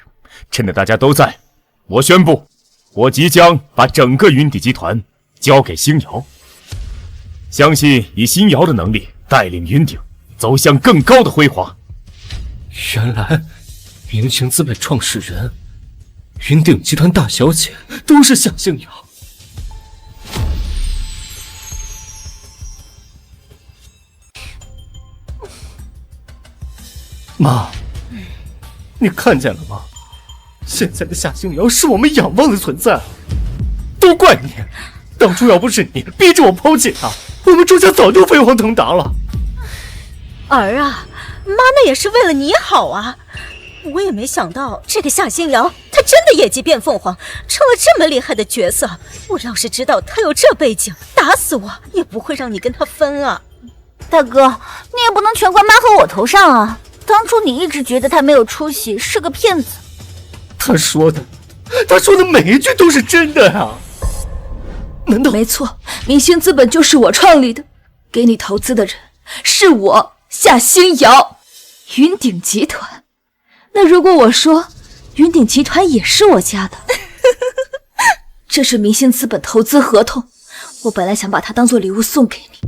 趁着大家都在，我宣布，我即将把整个云鼎集团交给星瑶。相信以星瑶的能力带领云鼎走向更高的辉煌。原来明星资本创始人、云鼎集团大小姐都是夏星瑶。妈，你看见了吗？现在的夏星瑶是我们仰望的存在，都怪你！当初要不是你逼着我抛弃她，我们周家早就飞黄腾达了。儿啊，妈那也是为了你好啊！我也没想到这个夏星瑶，她真的业绩变凤凰，成了这么厉害的角色。我要是知道她有这背景，打死我也不会让你跟她分啊！大哥，你也不能全怪妈和我头上啊！当初你一直觉得她没有出息，是个骗子。他说的每一句都是真的呀！难道没错？明星资本就是我创立的，给你投资的人是我夏星瑶，云鼎集团。那如果我说云鼎集团也是我家的，这是明星资本投资合同，我本来想把它当做礼物送给你，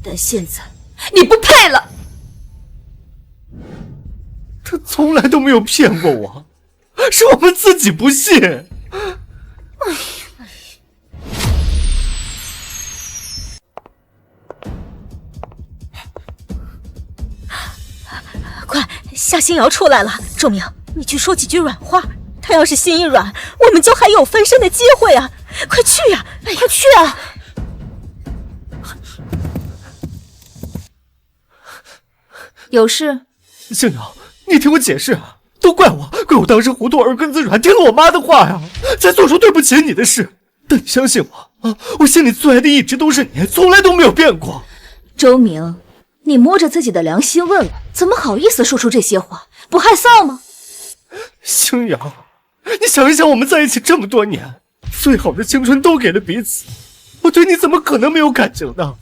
但现在你不配了。他从来都没有骗过我，是我们自己不信。快，夏星瑶出来了，周明，你去说几句软话。她要是心一软，我们就还有翻身的机会啊！快去呀，快去啊！有事？星瑶，你听我解释啊！都怪我当时糊涂耳根子软，听了我妈的话呀，才做出对不起你的事。但你相信我啊，我心里最爱的一直都是你，从来都没有变过。周明，你摸着自己的良心问问，怎么好意思说出这些话？不害臊吗？星瑶，你想一想，我们在一起这么多年，最好的青春都给了彼此，我对你怎么可能没有感情呢？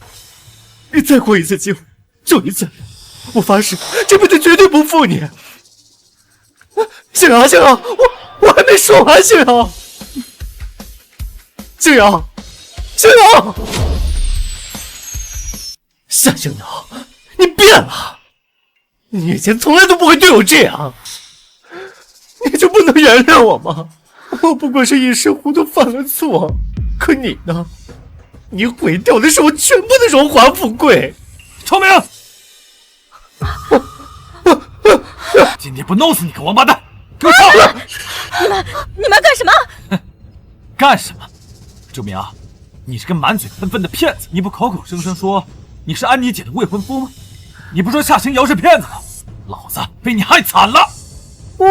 你再给我一次机会，就一次，我发誓这辈子绝对不负你。星瑶，我还没说完，星瑶，夏星瑶，你变了，你以前从来都不会对我这样，你就不能原谅我吗？我不过是一时糊涂犯了错，可你呢？你毁掉的是我全部的荣华富贵。臭明，今天不弄死你个王八蛋，给我上来！你们干什么？干什么？周明，你是个满嘴喷粪的骗子！你不口口声声说你是安妮姐的未婚夫吗？你不说夏星瑶是骗子吗？老子被你害惨了！哥，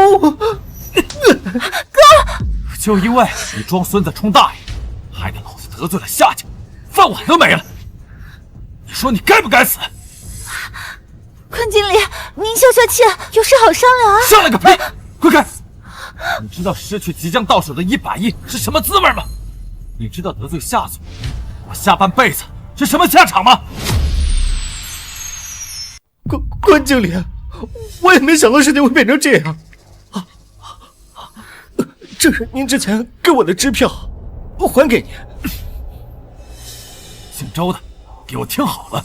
就因为你装孙子充大爷，害得老子得罪了夏家，饭碗都没了。你说你该不该死？坤经理，您消消气，有事好商量啊！商量个屁！滚开！你知道失去即将到手的100亿是什么滋味吗？你知道得罪夏总，我下半辈子是什么下场吗？关经理，我也没想到事情会变成这样。这是您之前给我的支票，我还给您。姓周的，给我听好了，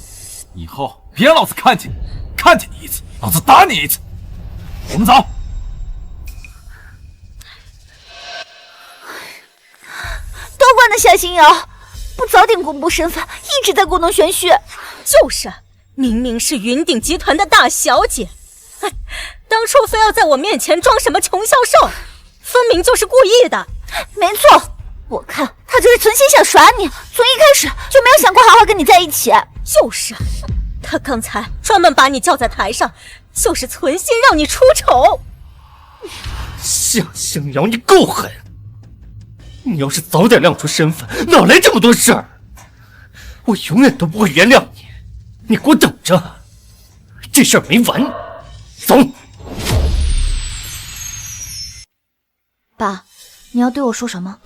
以后别让老子看见你一次，老子打你一次。我们走。都怪那夏星瑶，不早点公布身份，一直在故弄玄虚。就是，明明是云鼎集团的大小姐，当初非要在我面前装什么穷销售，分明就是故意的。没错，我看他就是存心想耍你，从一开始就没有想过好好跟你在一起。就是，他刚才专门把你叫在台上，就是存心让你出丑。夏星瑶，你够狠！你要是早点亮出身份，哪来这么多事儿？我永远都不会原谅你！你给我等着，这事儿没完！走。爸，你要对我说什么？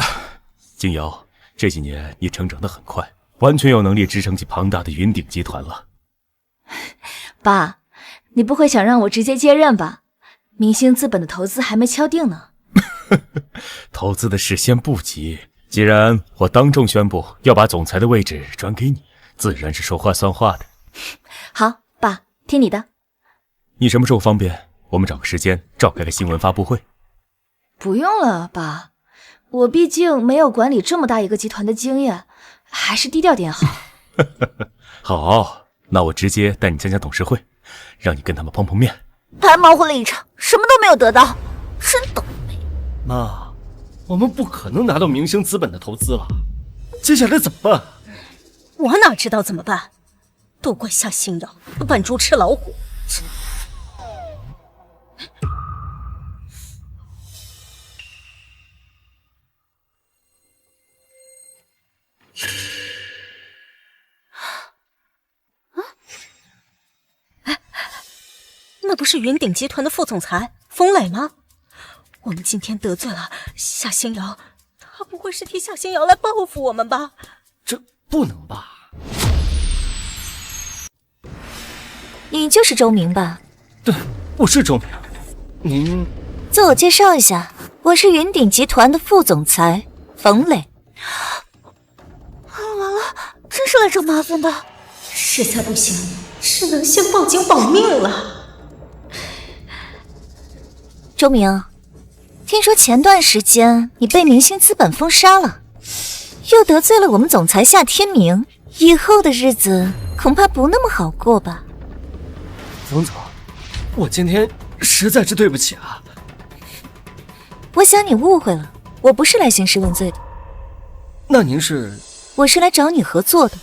静瑶，这几年你成长得很快，完全有能力支撑起庞大的云鼎集团了。爸，你不会想让我直接接任吧？明星资本的投资还没敲定呢。投资的事先不急，既然我当众宣布要把总裁的位置转给你，自然是说话算话的。好，爸，听你的。你什么时候方便？我们找个时间召开个新闻发布会。不用了，爸，我毕竟没有管理这么大一个集团的经验，还是低调点好。好，那我直接带你参加董事会，让你跟他们碰面。白忙活了一场，什么都没有得到，真倒霉。妈，我们不可能拿到明星资本的投资了，接下来怎么办？我哪知道怎么办？都怪夏星瑶扮猪吃老虎。那不是云鼎集团的副总裁冯磊吗？我们今天得罪了夏星瑶，他不会是替夏星瑶来报复我们吧？这不能吧？你就是周明吧？对，我是周明。您自我介绍一下，我是云鼎集团的副总裁冯磊。完了，真是来找麻烦的。实在不行，只能先报警保命了。周明，听说前段时间你被明星资本封杀了，又得罪了我们总裁夏天明，以后的日子恐怕不那么好过吧？冯总，我今天实在是对不起啊。我想你误会了，我不是来兴师问罪的。那您是？我是来找你合作的。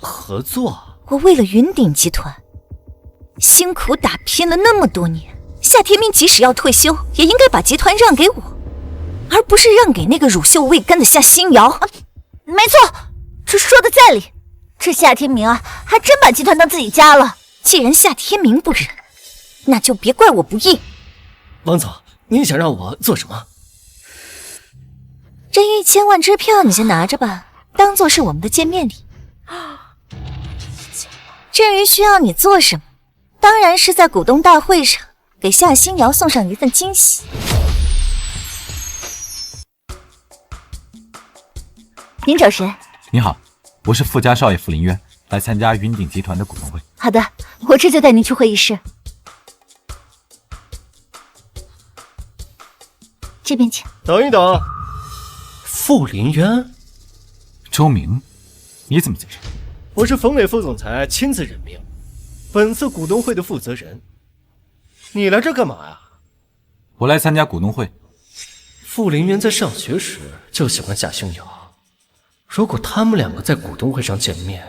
合作？我为了云鼎集团辛苦打拼了那么多年，夏天明即使要退休，也应该把集团让给我，而不是让给那个乳臭未干的夏星瑶。没错，这说的在理。这夏天明啊，还真把集团当自己家了。既然夏天明不忍，那就别怪我不义。王总，您想让我做什么？这1000万支票你先拿着吧，当做是我们的见面礼。至于需要你做什么，当然是在股东大会上给夏星瑶送上一份惊喜。您找谁？你好，我是富家少爷傅林渊，来参加云鼎集团的股东会。好的，我这就带您去会议室。这边请。等一等，傅林渊，周明，你怎么在这？我是冯磊副总裁亲自任命，本次股东会的负责人。你来这干嘛呀？我来参加股东会。傅林渊在上学时就喜欢夏星瑶，如果他们两个在股东会上见面，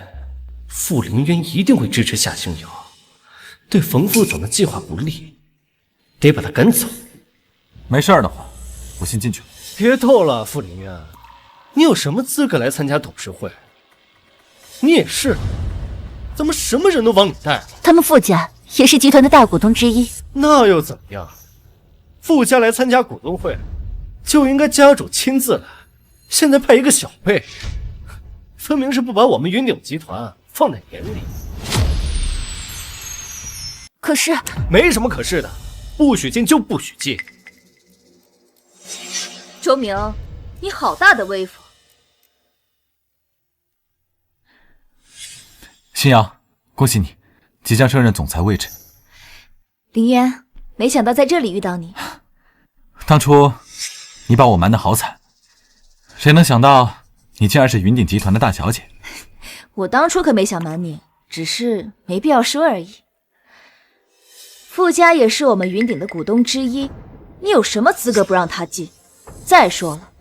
傅林渊一定会支持夏星瑶，对冯副总的计划不利，得把他赶走。没事的话，我先进去了。别逗了，傅林渊，你有什么资格来参加董事会？你也是，怎么什么人都往里带？他们傅家也是集团的大股东之一，那又怎么样？傅家来参加股东会，就应该家主亲自来。现在派一个小辈，分明是不把我们云鼎集团放在眼里。可是没什么可是的，不许进就不许进。周明，你好大的威风！新瑶，恭喜你，即将升任总裁位置。林渊，没想到在这里遇到你。当初你把我瞒得好惨，谁能想到你竟然是云鼎集团的大小姐？我当初可没想瞒你，只是没必要说而已。傅家也是我们云鼎的股东之一，你有什么资格不让他进？再说了，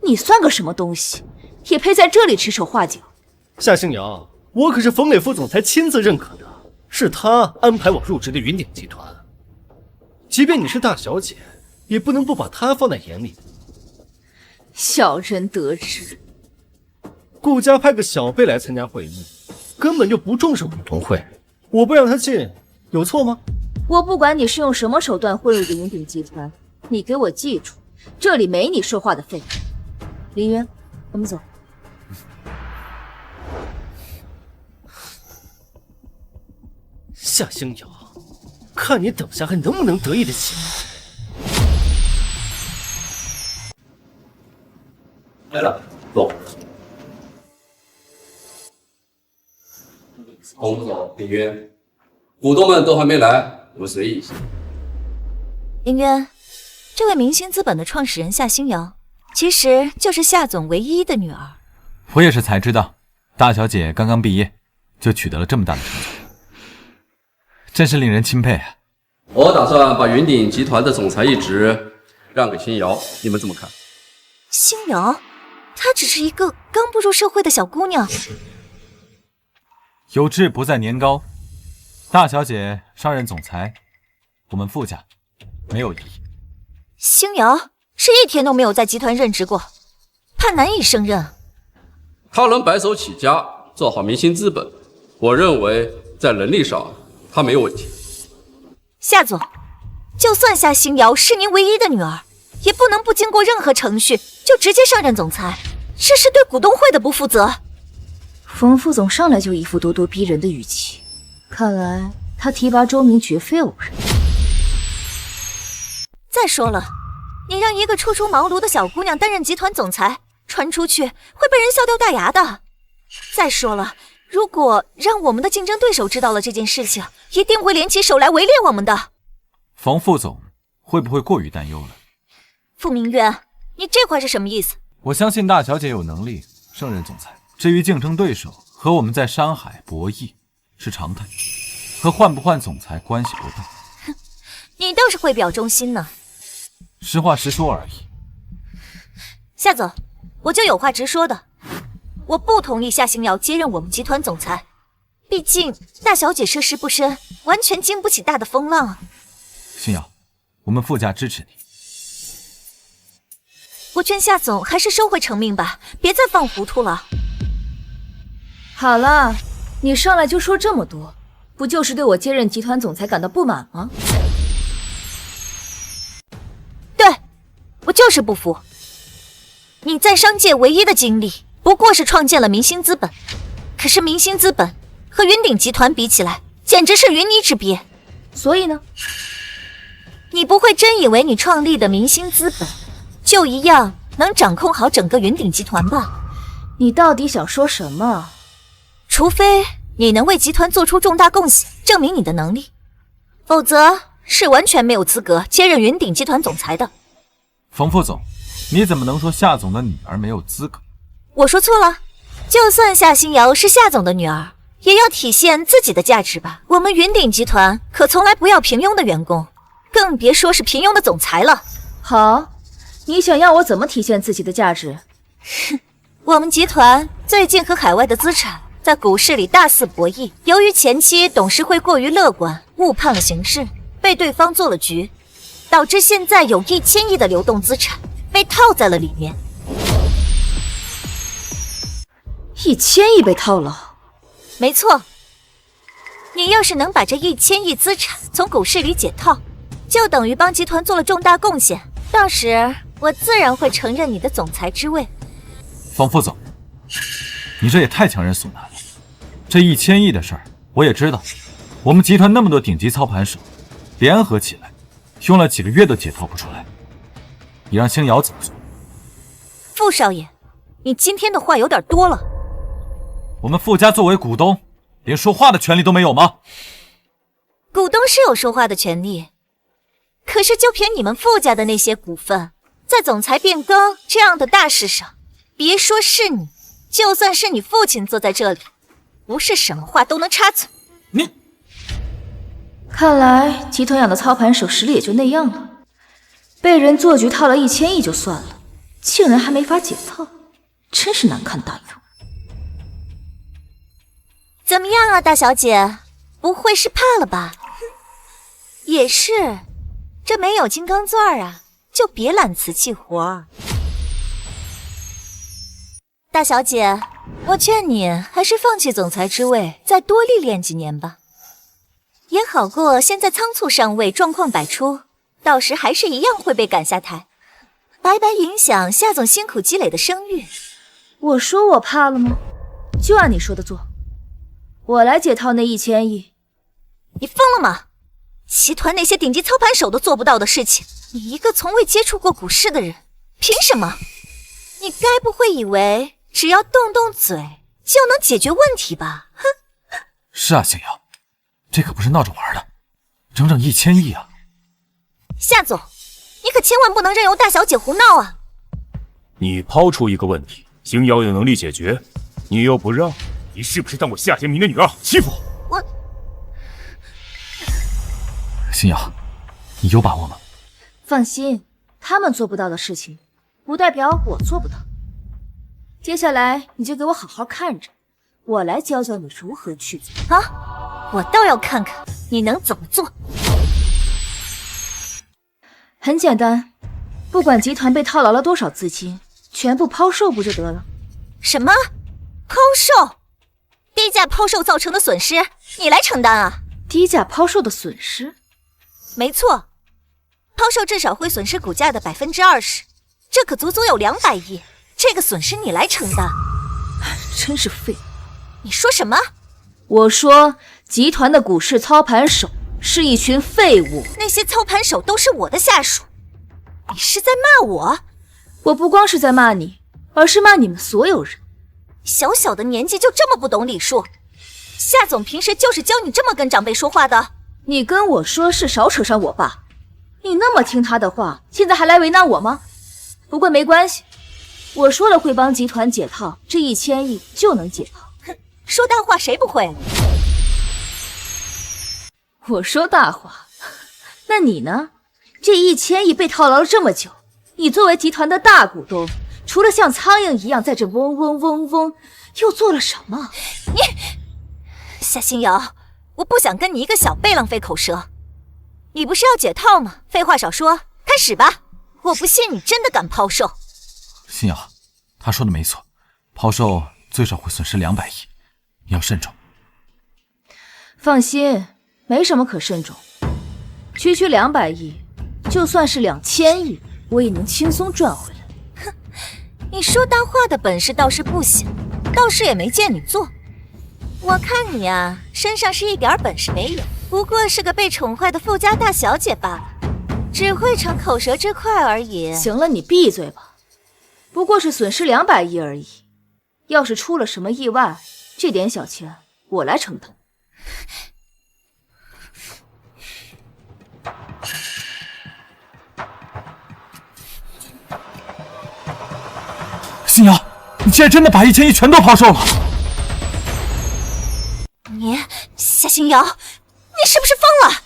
你算个什么东西，也配在这里指手画脚？夏星瑶，我可是冯磊副总裁亲自认可的，是他安排我入职的云鼎集团。即便你是大小姐，也不能不把他放在眼里。小人得志。顾家派个小辈来参加会议，根本就不重视股东会，我不让他进，有错吗？我不管你是用什么手段混入的云鼎集团，你给我记住，这里没你说话的份。林渊，我们走。夏星瑶，看你等下还能不能得意得起来了，走。洪副总，李渊，股东们都还没来，我们随意一下。林渊，这位明星资本的创始人夏星瑶，其实就是夏总唯一的女儿。我也是才知道，大小姐刚刚毕业就取得了这么大的成就，真是令人钦佩啊！我打算把云鼎集团的总裁一职让给星瑶，你们怎么看？星瑶，她只是一个刚步入社会的小姑娘。有志不在年高，大小姐上任总裁，我们傅家没有异议。星瑶是一天都没有在集团任职过，怕难以胜任。她能白手起家，做好明星资本，我认为在能力上她没有问题。夏总，就算夏星瑶是您唯一的女儿，也不能不经过任何程序就直接上任总裁，这是对股东会的不负责。冯副总上来就一副咄咄逼人的语气，看来他提拔周明绝非偶然。再说了，你让一个初出茅庐的小姑娘担任集团总裁，传出去会被人笑掉大牙的。再说了，如果让我们的竞争对手知道了这件事情，一定会联起手来围猎我们的。冯副总会不会过于担忧了？傅明渊，你这话是什么意思？我相信大小姐有能力胜任总裁。至于竞争对手和我们在山海博弈是常态，和换不换总裁关系不大。哼，你倒是会表忠心呢。实话实说而已。夏总，我就有话直说的，我不同意夏星瑶接任我们集团总裁，毕竟大小姐涉世不深，完全经不起大的风浪。星瑶，我们傅家支持你。我劝夏总还是收回成命吧，别再放糊涂了。好了，你上来就说这么多，不就是对我接任集团总裁感到不满吗？对，我就是不服。你在商界唯一的经历不过是创建了明星资本，可是明星资本和云鼎集团比起来，简直是云泥之别。所以呢？你不会真以为你创立的明星资本就一样能掌控好整个云鼎集团吧？你到底想说什么？除非你能为集团做出重大贡献，证明你的能力，否则是完全没有资格接任云鼎集团总裁的。冯副总，你怎么能说夏总的女儿没有资格？我说错了，就算夏星瑶是夏总的女儿，也要体现自己的价值吧。我们云鼎集团可从来不要平庸的员工，更别说是平庸的总裁了。好，你想要我怎么体现自己的价值？哼，我们集团最近和海外的资产在股市里大肆博弈，由于前期董事会过于乐观，误判了形势，被对方做了局，导致现在有1000亿的流动资产被套在了里面。1000亿被套了？没错，你要是能把这1000亿资产从股市里解套，就等于帮集团做了重大贡献，到时我自然会承认你的总裁之位。冯副总，你这也太强人所难了。这1000亿的事儿我也知道，我们集团那么多顶级操盘手，联合起来，用了几个月都解套不出来。你让星瑶怎么做？傅少爷，你今天的话有点多了。我们傅家作为股东，连说话的权利都没有吗？股东是有说话的权利，可是就凭你们傅家的那些股份，在总裁变更这样的大事上，别说是你，就算是你父亲坐在这里，不是什么话都能插嘴。你，看来集团养的操盘手实力也就那样了，被人做局套了1000亿就算了，竟然还没法解套，真是难看大用。怎么样啊，大小姐，不会是怕了吧？也是，这没有金刚钻啊，就别揽瓷器活。大小姐，我劝你还是放弃总裁之位，再多历练几年吧，也好过现在仓促上位，状况百出，到时还是一样会被赶下台，白白影响夏总辛苦积累的声誉。我说我怕了吗？就按你说的做，我来解套那1000亿。你疯了吗？集团那些顶级操盘手都做不到的事情，你一个从未接触过股市的人，凭什么？你该不会以为只要动动嘴就能解决问题吧？哼！是啊，星瑶，这可不是闹着玩的，整整1000亿啊！夏总，你可千万不能任由大小姐胡闹啊！你抛出一个问题，星瑶有能力解决，你又不让，你是不是当我夏天明的女儿好欺负？我，星瑶，你有把握吗？放心，他们做不到的事情，不代表我做不到。接下来你就给我好好看着，我来教教你如何去做啊！我倒要看看你能怎么做。很简单，不管集团被套牢了多少资金，全部抛售不就得了？什么？抛售？低价抛售造成的损失，你来承担啊！低价抛售的损失？没错，抛售至少会损失股价的20%，这可足足有200亿，这个损失你来承担。真是废物！你说什么？我说集团的股市操盘手是一群废物。那些操盘手都是我的下属，你是在骂我？我不光是在骂你，而是骂你们所有人。小小的年纪就这么不懂礼数，夏总平时就是教你这么跟长辈说话的。你跟我说是少扯上我爸，你那么听他的话，现在还来为难我吗？不过没关系，我说了会帮集团解套，这1000亿就能解套。哼，说大话谁不会？我说大话，那你呢？这1000亿被套牢了这么久，你作为集团的大股东，除了像苍蝇一样在这嗡嗡嗡嗡，又做了什么？你，夏星瑶，我不想跟你一个小辈浪费口舌。你不是要解套吗？废话少说，开始吧！我不信你真的敢抛售。星瑶，他说的没错，抛售最少会损失200亿，你要慎重。放心，没什么可慎重。区区200亿，就算是2000亿，我也能轻松赚回来。哼，你说大话的本事倒是不小，倒是也没见你做。我看你啊，身上是一点本事没有，不过是个被宠坏的富家大小姐罢了，只会逞口舌之快而已。行了，你闭嘴吧。不过是损失200亿而已，要是出了什么意外，这点小钱我来承担。星瑶，你竟然真的把1000亿全都抛售了！你，夏星瑶，你是不是疯了？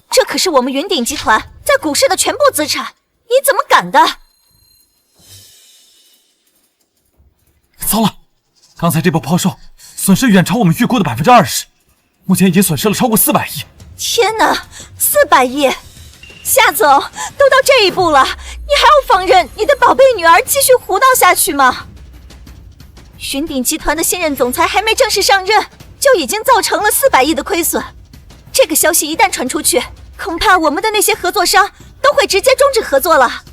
这可是我们云鼎集团在股市的全部资产，你怎么敢的？糟了，刚才这波抛售损失远超我们预估的20%，目前已经损失了超过400亿。天哪，400亿！夏总，都到这一步了，你还要放任你的宝贝女儿继续胡闹下去吗？云鼎集团的现任总裁还没正式上任，就已经造成了400亿的亏损。这个消息一旦传出去，恐怕我们的那些合作商都会直接终止合作了。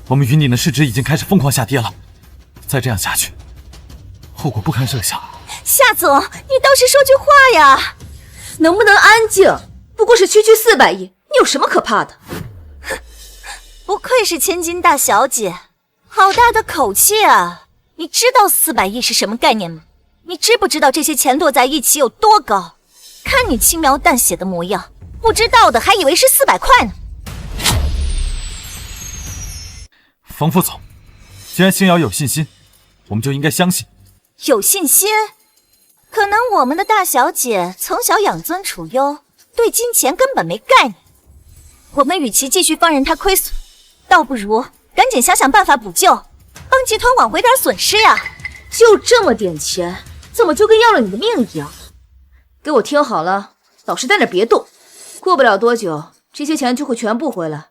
我们云鼎的市值已经开始疯狂下跌了，再这样下去，后果不堪设想。夏总，你倒是说句话呀！能不能安静？不过是区400亿，你有什么可怕的？不愧是千金大小姐，好大的口气啊！你知道400亿是什么概念吗？你知不知道这些钱摞在一起有多高？看你轻描淡写的模样，不知道的还以为是400块呢。冯副总，既然星瑶有信心，我们就应该相信。有信心？可能我们的大小姐从小养尊处优，对金钱根本没概念。我们与其继续放任她亏损，倒不如赶紧想想办法补救，帮集团挽回点损失呀！就这么点钱，怎么就跟要了你的命一样？给我听好了，老实在那别动，过不了多久，这些钱就会全部回来，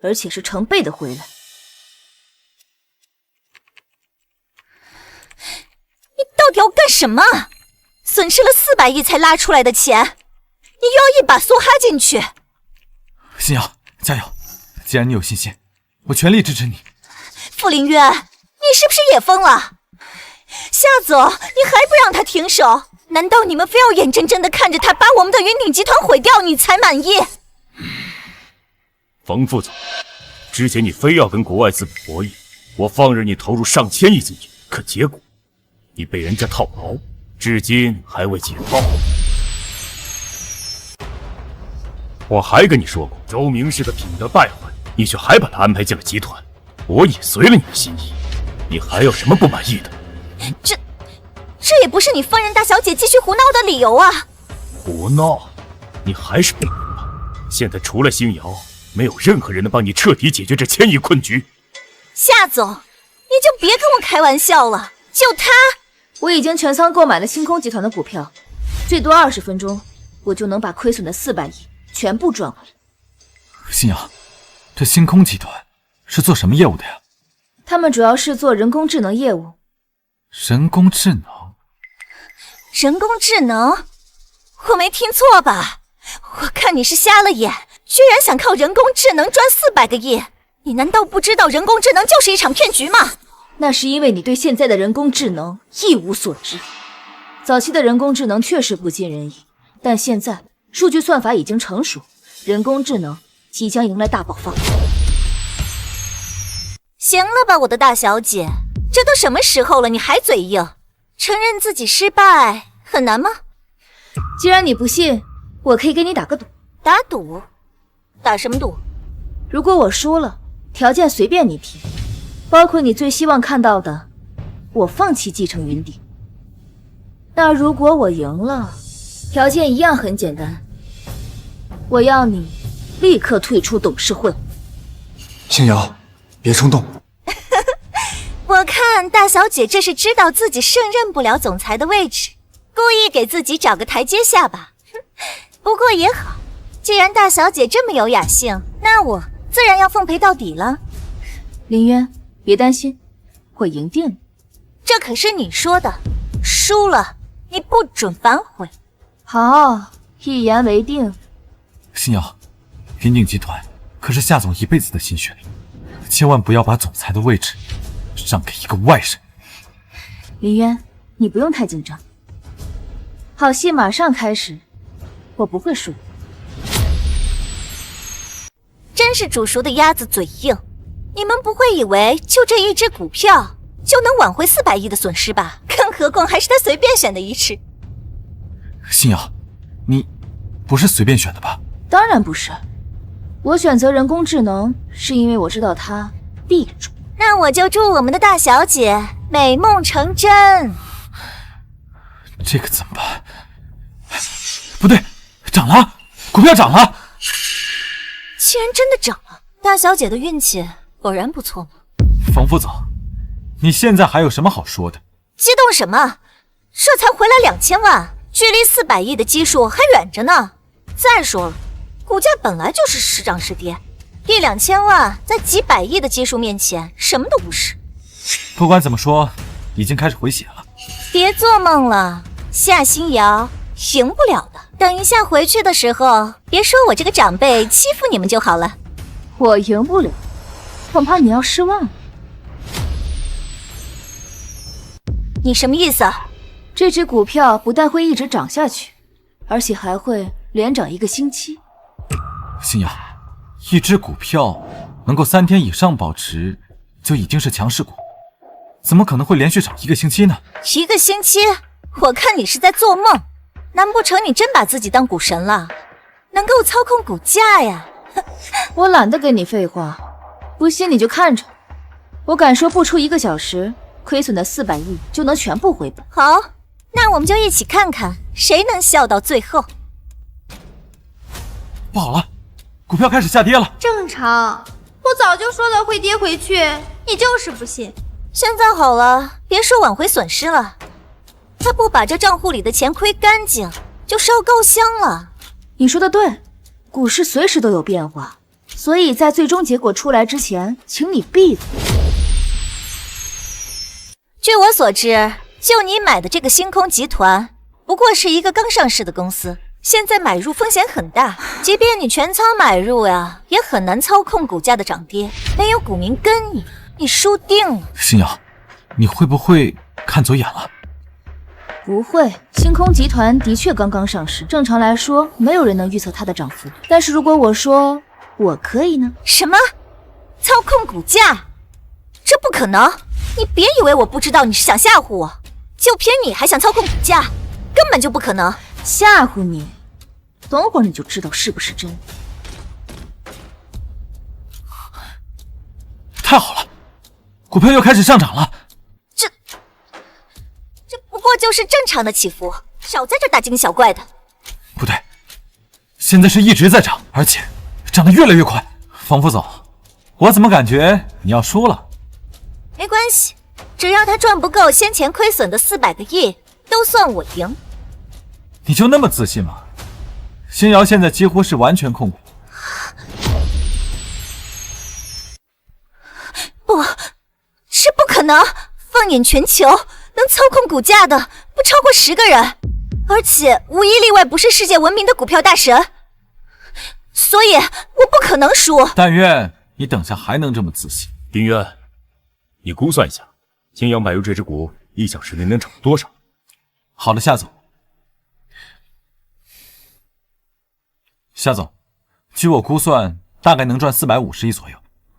而且是成倍的回来。你到底要干什么？损失了400亿才拉出来的钱，你又要一把梭哈进去？星瑶，加油！既然你有信心，我全力支持你。傅凌渊，你是不是也疯了？夏总，你还不让他停手？难道你们非要眼睁睁地看着他把我们的云鼎集团毁掉，你才满意？冯副总，之前你非要跟国外资本博弈，我放任你投入上千亿进去，可结果你被人家套牢，至今还未解套。我还跟你说过，周明是个品德败坏，你却还把他安排进了集团。我也随了你的心意，你还有什么不满意的？这也不是你放任大小姐继续胡闹的理由啊！胡闹？你还是不明白，现在除了星瑶，没有任何人能帮你彻底解决这千亿困局。夏总，你就别跟我开玩笑了，就他，我已经全仓购买了星空集团的股票，最多20分钟，我就能把亏损的400亿全部赚回来。星瑶，这星空集团是做什么业务的呀？他们主要是做人工智能业务。人工智能？人工智能？我没听错吧？我看你是瞎了眼，居然想靠人工智能赚400个亿！你难道不知道人工智能就是一场骗局吗？那是因为你对现在的人工智能一无所知。早期的人工智能确实不尽人意，但现在数据算法已经成熟，人工智能即将迎来大爆发。行了吧，我的大小姐，这都什么时候了，你还嘴硬？承认自己失败很难吗？既然你不信，我可以给你打个赌。打赌？打什么赌？如果我输了，条件随便你提，包括你最希望看到的，我放弃继承云顶。那如果我赢了，条件一样很简单，我要你立刻退出董事会。星瑶，别冲动。我看大小姐这是知道自己胜任不了总裁的位置，故意给自己找个台阶下吧。不过也好，既然大小姐这么有雅兴，那我自然要奉陪到底了。林渊，别担心，我赢定了。这可是你说的，输了你不准反悔。好，一言为定。星瑶，云顶集团可是夏总一辈子的心血，千万不要把总裁的位置让给一个外人。林渊，你不用太紧张，好戏马上开始，我不会输。真是煮熟的鸭子嘴硬，你们不会以为就这一只股票就能挽回400亿的损失吧？更何况还是他随便选的一只。星瑶，你不是随便选的吧？当然不是，我选择人工智能是因为我知道它必中。那我就祝我们的大小姐美梦成真。这个怎么办？不对，涨了，股票涨了！竟然真的涨了，大小姐的运气果然不错嘛。冯副总，你现在还有什么好说的？激动什么？这才回来2000万，距离400亿的基数还远着呢。再说了，股价本来就是时涨时跌，1-2000万在几百亿的基数面前什么都不是。不管怎么说，已经开始回血了。别做梦了，夏星瑶，赢不了的。等一下回去的时候，别说我这个长辈欺负你们就好了。我赢不了，恐怕你要失望。你什么意思啊？这只股票不但会一直涨下去，而且还会连涨1个星期。星瑶，一只股票能够3天以上保值，就已经是强势股，怎么可能会连续涨1个星期呢？1个星期？我看你是在做梦。难不成你真把自己当股神了？能够操控股价呀？我懒得跟你废话，不信你就看着。我敢说不出1个小时，亏损的400亿就能全部回本。好，那我们就一起看看谁能笑到最后。不好了，股票开始下跌了。正常，我早就说了会跌回去，你就是不信。现在好了，别说挽回损失了，他不把这账户里的钱亏干净，就烧高香了。你说的对，股市随时都有变化，所以在最终结果出来之前，请你闭嘴。据我所知，就你买的这个星空集团，不过是一个刚上市的公司，现在买入风险很大，即便你全仓买入呀，也很难操控股价的涨跌。没有股民跟你，你输定了。星瑶，你会不会看走眼了？不会，星空集团的确刚刚上市，正常来说，没有人能预测它的涨幅。但是如果我说我可以呢？什么？操控股价？这不可能！你别以为我不知道你是想吓唬我，就凭你还想操控股价，根本就不可能。吓唬你？等会儿你就知道是不是真的。太好了，股票又开始上涨了。这不过就是正常的起伏，少在这大惊小怪的。不对，现在是一直在涨，而且涨得越来越快。冯副总，我怎么感觉你要输了？没关系，只要他赚不够先前亏损的400个亿，都算我赢。你就那么自信吗？星瑶现在几乎是完全控股。不，是不可能！放眼全球，能操控股价的不超过10个人，而且无一例外不是世界闻名的股票大神，所以我不可能输。但愿你等下还能这么自信。丁渊，你估算一下，星瑶买入这只股1小时内能涨多少？好的，夏总。夏总，据我估算，大概能赚450亿左右，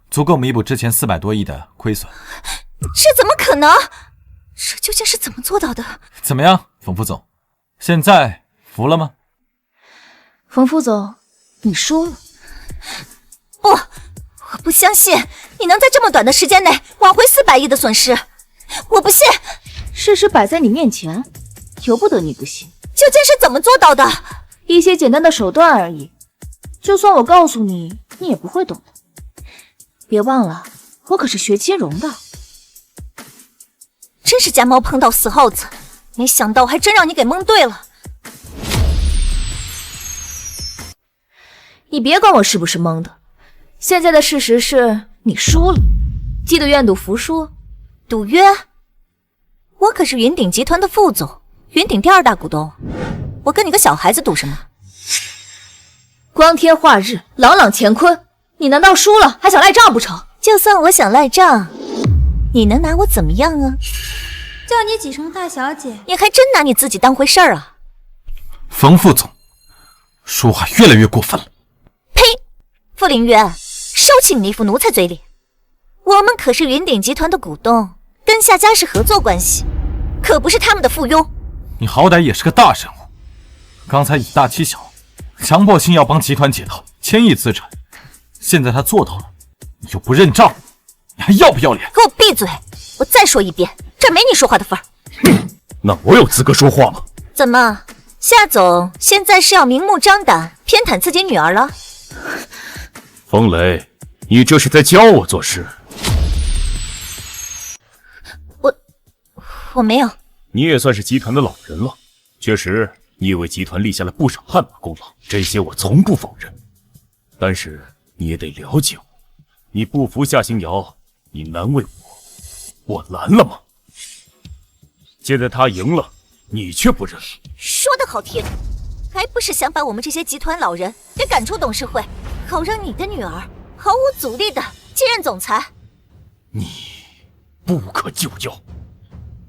足够弥补之前400多亿的亏损。这怎么可能？这究竟是怎么做到的？怎么样，冯副总，现在服了吗？冯副总，你输了。不，我不相信你能在这么短的时间内挽回400亿的损失，我不信。事实摆在你面前，由不得你不信。究竟是怎么做到的？一些简单的手段而已，就算我告诉你，你也不会懂的。别忘了，我可是学金融的。真是家猫碰到死耗子，没想到还真让你给蒙对了。你别管我是不是蒙的，现在的事实是你输了，记得愿赌服输。赌约？我可是云鼎集团的副总，云鼎第2大股东，我跟你个小孩子赌什么？光天化日，朗朗乾坤，你难道输了还想赖账不成？就算我想赖账，你能拿我怎么样啊？叫你几声大小姐，你还真拿你自己当回事儿啊？冯副总，说话越来越过分了。呸！傅凌渊，收起你那副奴才嘴脸。我们可是云鼎集团的股东，跟夏家是合作关系，可不是他们的附庸。你好歹也是个大人物，刚才以大欺小，强迫星耀帮集团解套，1000亿资产，现在他做到了，你又不认账，你还要不要脸？给我闭嘴！我再说一遍，这没你说话的份儿。那我有资格说话吗？怎么，夏总现在是要明目张胆偏袒自己女儿了？风雷，你这是在教我做事。我没有。你也算是集团的老人了，确实，你也为集团立下了不少汗马功劳，这些我从不否认。但是你也得了解我，你不服夏星瑶，你难为我，我拦了吗？现在他赢了，你却不认了。说的好听，还不是想把我们这些集团老人给赶出董事会，好让你的女儿毫无阻力的继任总裁。你不可救药。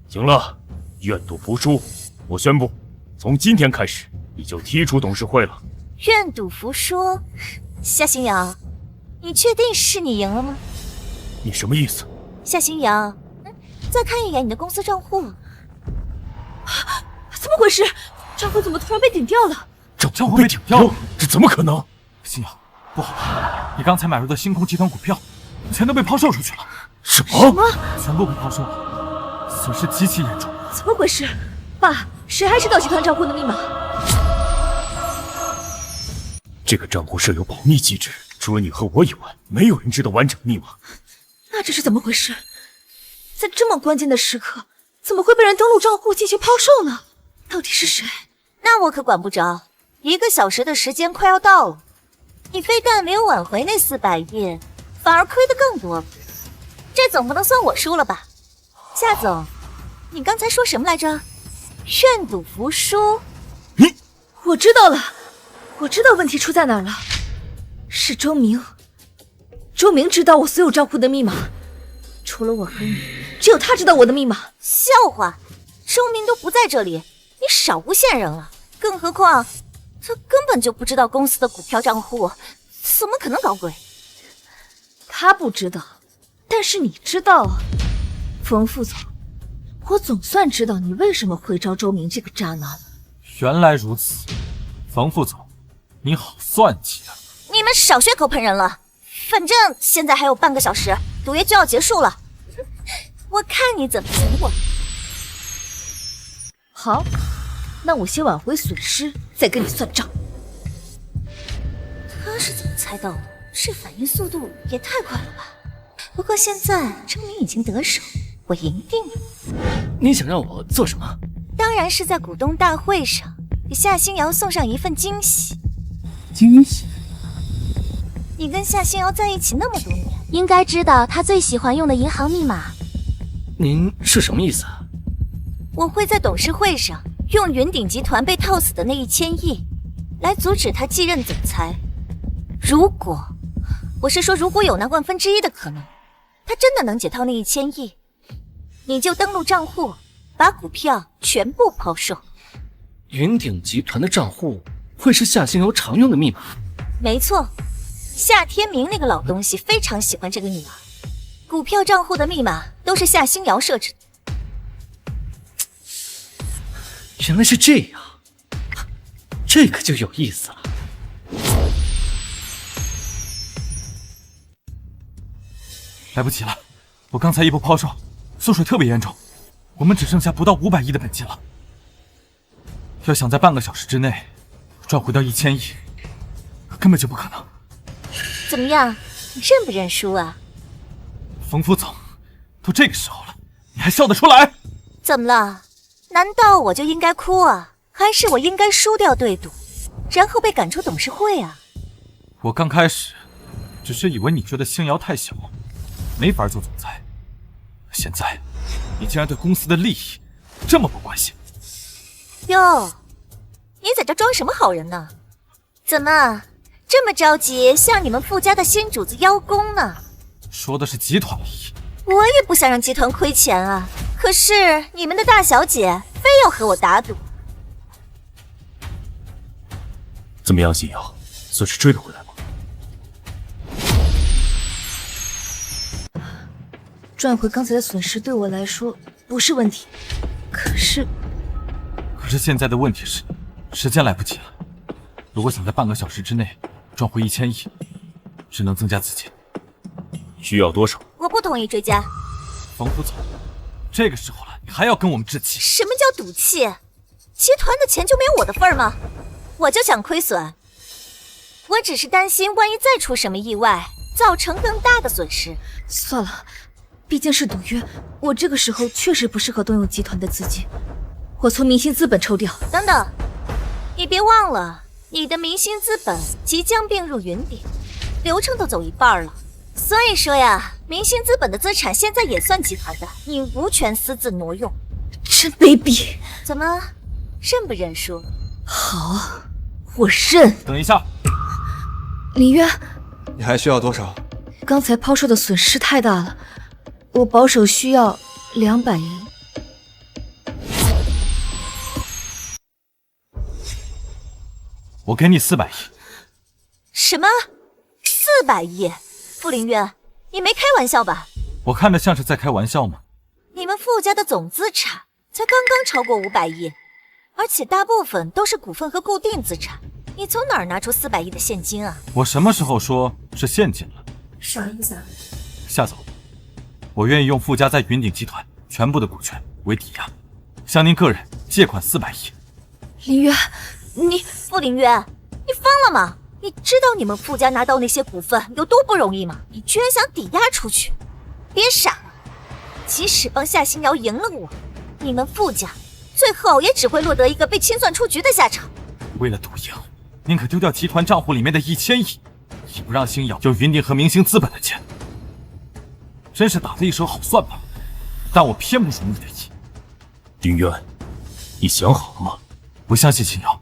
行了，愿赌服输，我宣布，从今天开始你就踢出董事会了。愿赌服输，夏星瑶，你确定是你赢了吗？你什么意思？夏星瑶，再看一眼你的公司账户。怎么回事？账户怎么突然被顶掉了？账户被顶掉了？这怎么可能？星瑶，不好，你刚才买入的星空集团股票，钱都被抛售出去了。什么？全部被抛售了，损失极其严重。怎么回事？爸，谁还知道集团账户的密码？这个账户设有保密机制，除了你和我以外，没有人知道完整密码。那这是怎么回事？在这么关键的时刻，怎么会被人登录账户进行抛售呢？到底是谁？那我可管不着。1个小时的时间快要到了，你非但没有挽回那400亿，反而亏得更多了。这总不能算我输了吧？夏总，你刚才说什么来着？愿赌服输？我知道了，我知道问题出在哪儿了，是周明。周明知道我所有账户的密码，除了我和你，只有他知道我的密码。笑话，周明都不在这里，你少诬陷人了。更何况，他根本就不知道公司的股票账户，怎么可能搞鬼？他不知道，但是你知道啊，冯副总，我总算知道你为什么会招周明这个渣男了。原来如此，冯副总，你好算计啊！你们少血口喷人了。反正现在还有半个小时，赌约就要结束了，我看你怎么赢我。好，那我先挽回损失，再跟你算账。他是怎么猜到的？这反应速度也太快了吧！不过现在周明已经得手，我赢定了。你想让我做什么？当然是在股东大会上给夏星瑶送上一份惊喜。惊喜？你跟夏星瑶在一起那么多年，应该知道他最喜欢用的银行密码。您是什么意思啊？我会在董事会上用云鼎集团被套死的那1000亿来阻止他继任总裁。如果有那1/1000的可能，他真的能解套那1000亿，你就登录账户，把股票全部抛售。云鼎集团的账户会是夏星瑶常用的密码？没错，夏天明那个老东西非常喜欢这个女儿，股票账户的密码都是夏星瑶设置的。原来是这样，这个就有意思了。来不及了，我刚才一波抛售，缩水特别严重，我们只剩下不到500亿的本金了。要想在半个小时之内赚回到1000亿，根本就不可能。怎么样，你认不认输啊？冯副总，都这个时候了，你还笑得出来？怎么了？难道我就应该哭啊？还是我应该输掉对赌，然后被赶出董事会啊？我刚开始只是以为你觉得星瑶太小，没法做总裁，现在你竟然对公司的利益这么不关心。哟，你在这装什么好人呢？怎么这么着急向你们傅家的新主子邀功呢？说的是集团利益。我也不想让集团亏钱啊，可是你们的大小姐非要和我打赌。怎么样，星瑶，算是追得回来吗？赚回刚才的损失对我来说不是问题，可是现在的问题是，时间来不及了。如果想在半个小时之内赚回1000亿，只能增加资金。需要多少？我不同意追加。冯副总，这个时候了，你还要跟我们置气？什么叫赌气？集团的钱就没有我的份儿吗？我就想亏损，我只是担心万一再出什么意外，造成更大的损失。算了，毕竟是赌约，我这个时候确实不适合动用集团的资金，我从明星资本抽掉。等等，你别忘了，你的明星资本即将并入云鼎，流程都走一半了。所以说呀，明星资本的资产现在也算集团的，你无权私自挪用。真卑鄙！怎么，认不认输？好，我认。等一下，林渊，你还需要多少？刚才抛售的损失太大了，我保守需要200亿。我给你400亿。什么？400亿？傅凌渊，你没开玩笑吧？我看着像是在开玩笑吗？你们傅家的总资产才刚刚超过500亿，而且大部分都是股份和固定资产，你从哪儿拿出400亿的现金啊？我什么时候说是现金了？啥意思啊？夏总，我愿意用傅家在云鼎集团全部的股权为抵押，向您个人借款400亿。林渊，你傅凌渊，你疯了吗？你知道你们傅家拿到那些股份有多不容易吗？你居然想抵押出去？别傻了，即使帮夏星瑶赢了我，你们傅家最后也只会落得一个被清算出局的下场。为了赌赢，宁可丢掉集团账户里面的1000亿，也不让星瑶有云鼎和明星资本的钱。真是打了一手好算盘，但我偏不如你的意。林渊，你想好了吗？不相信星瑶。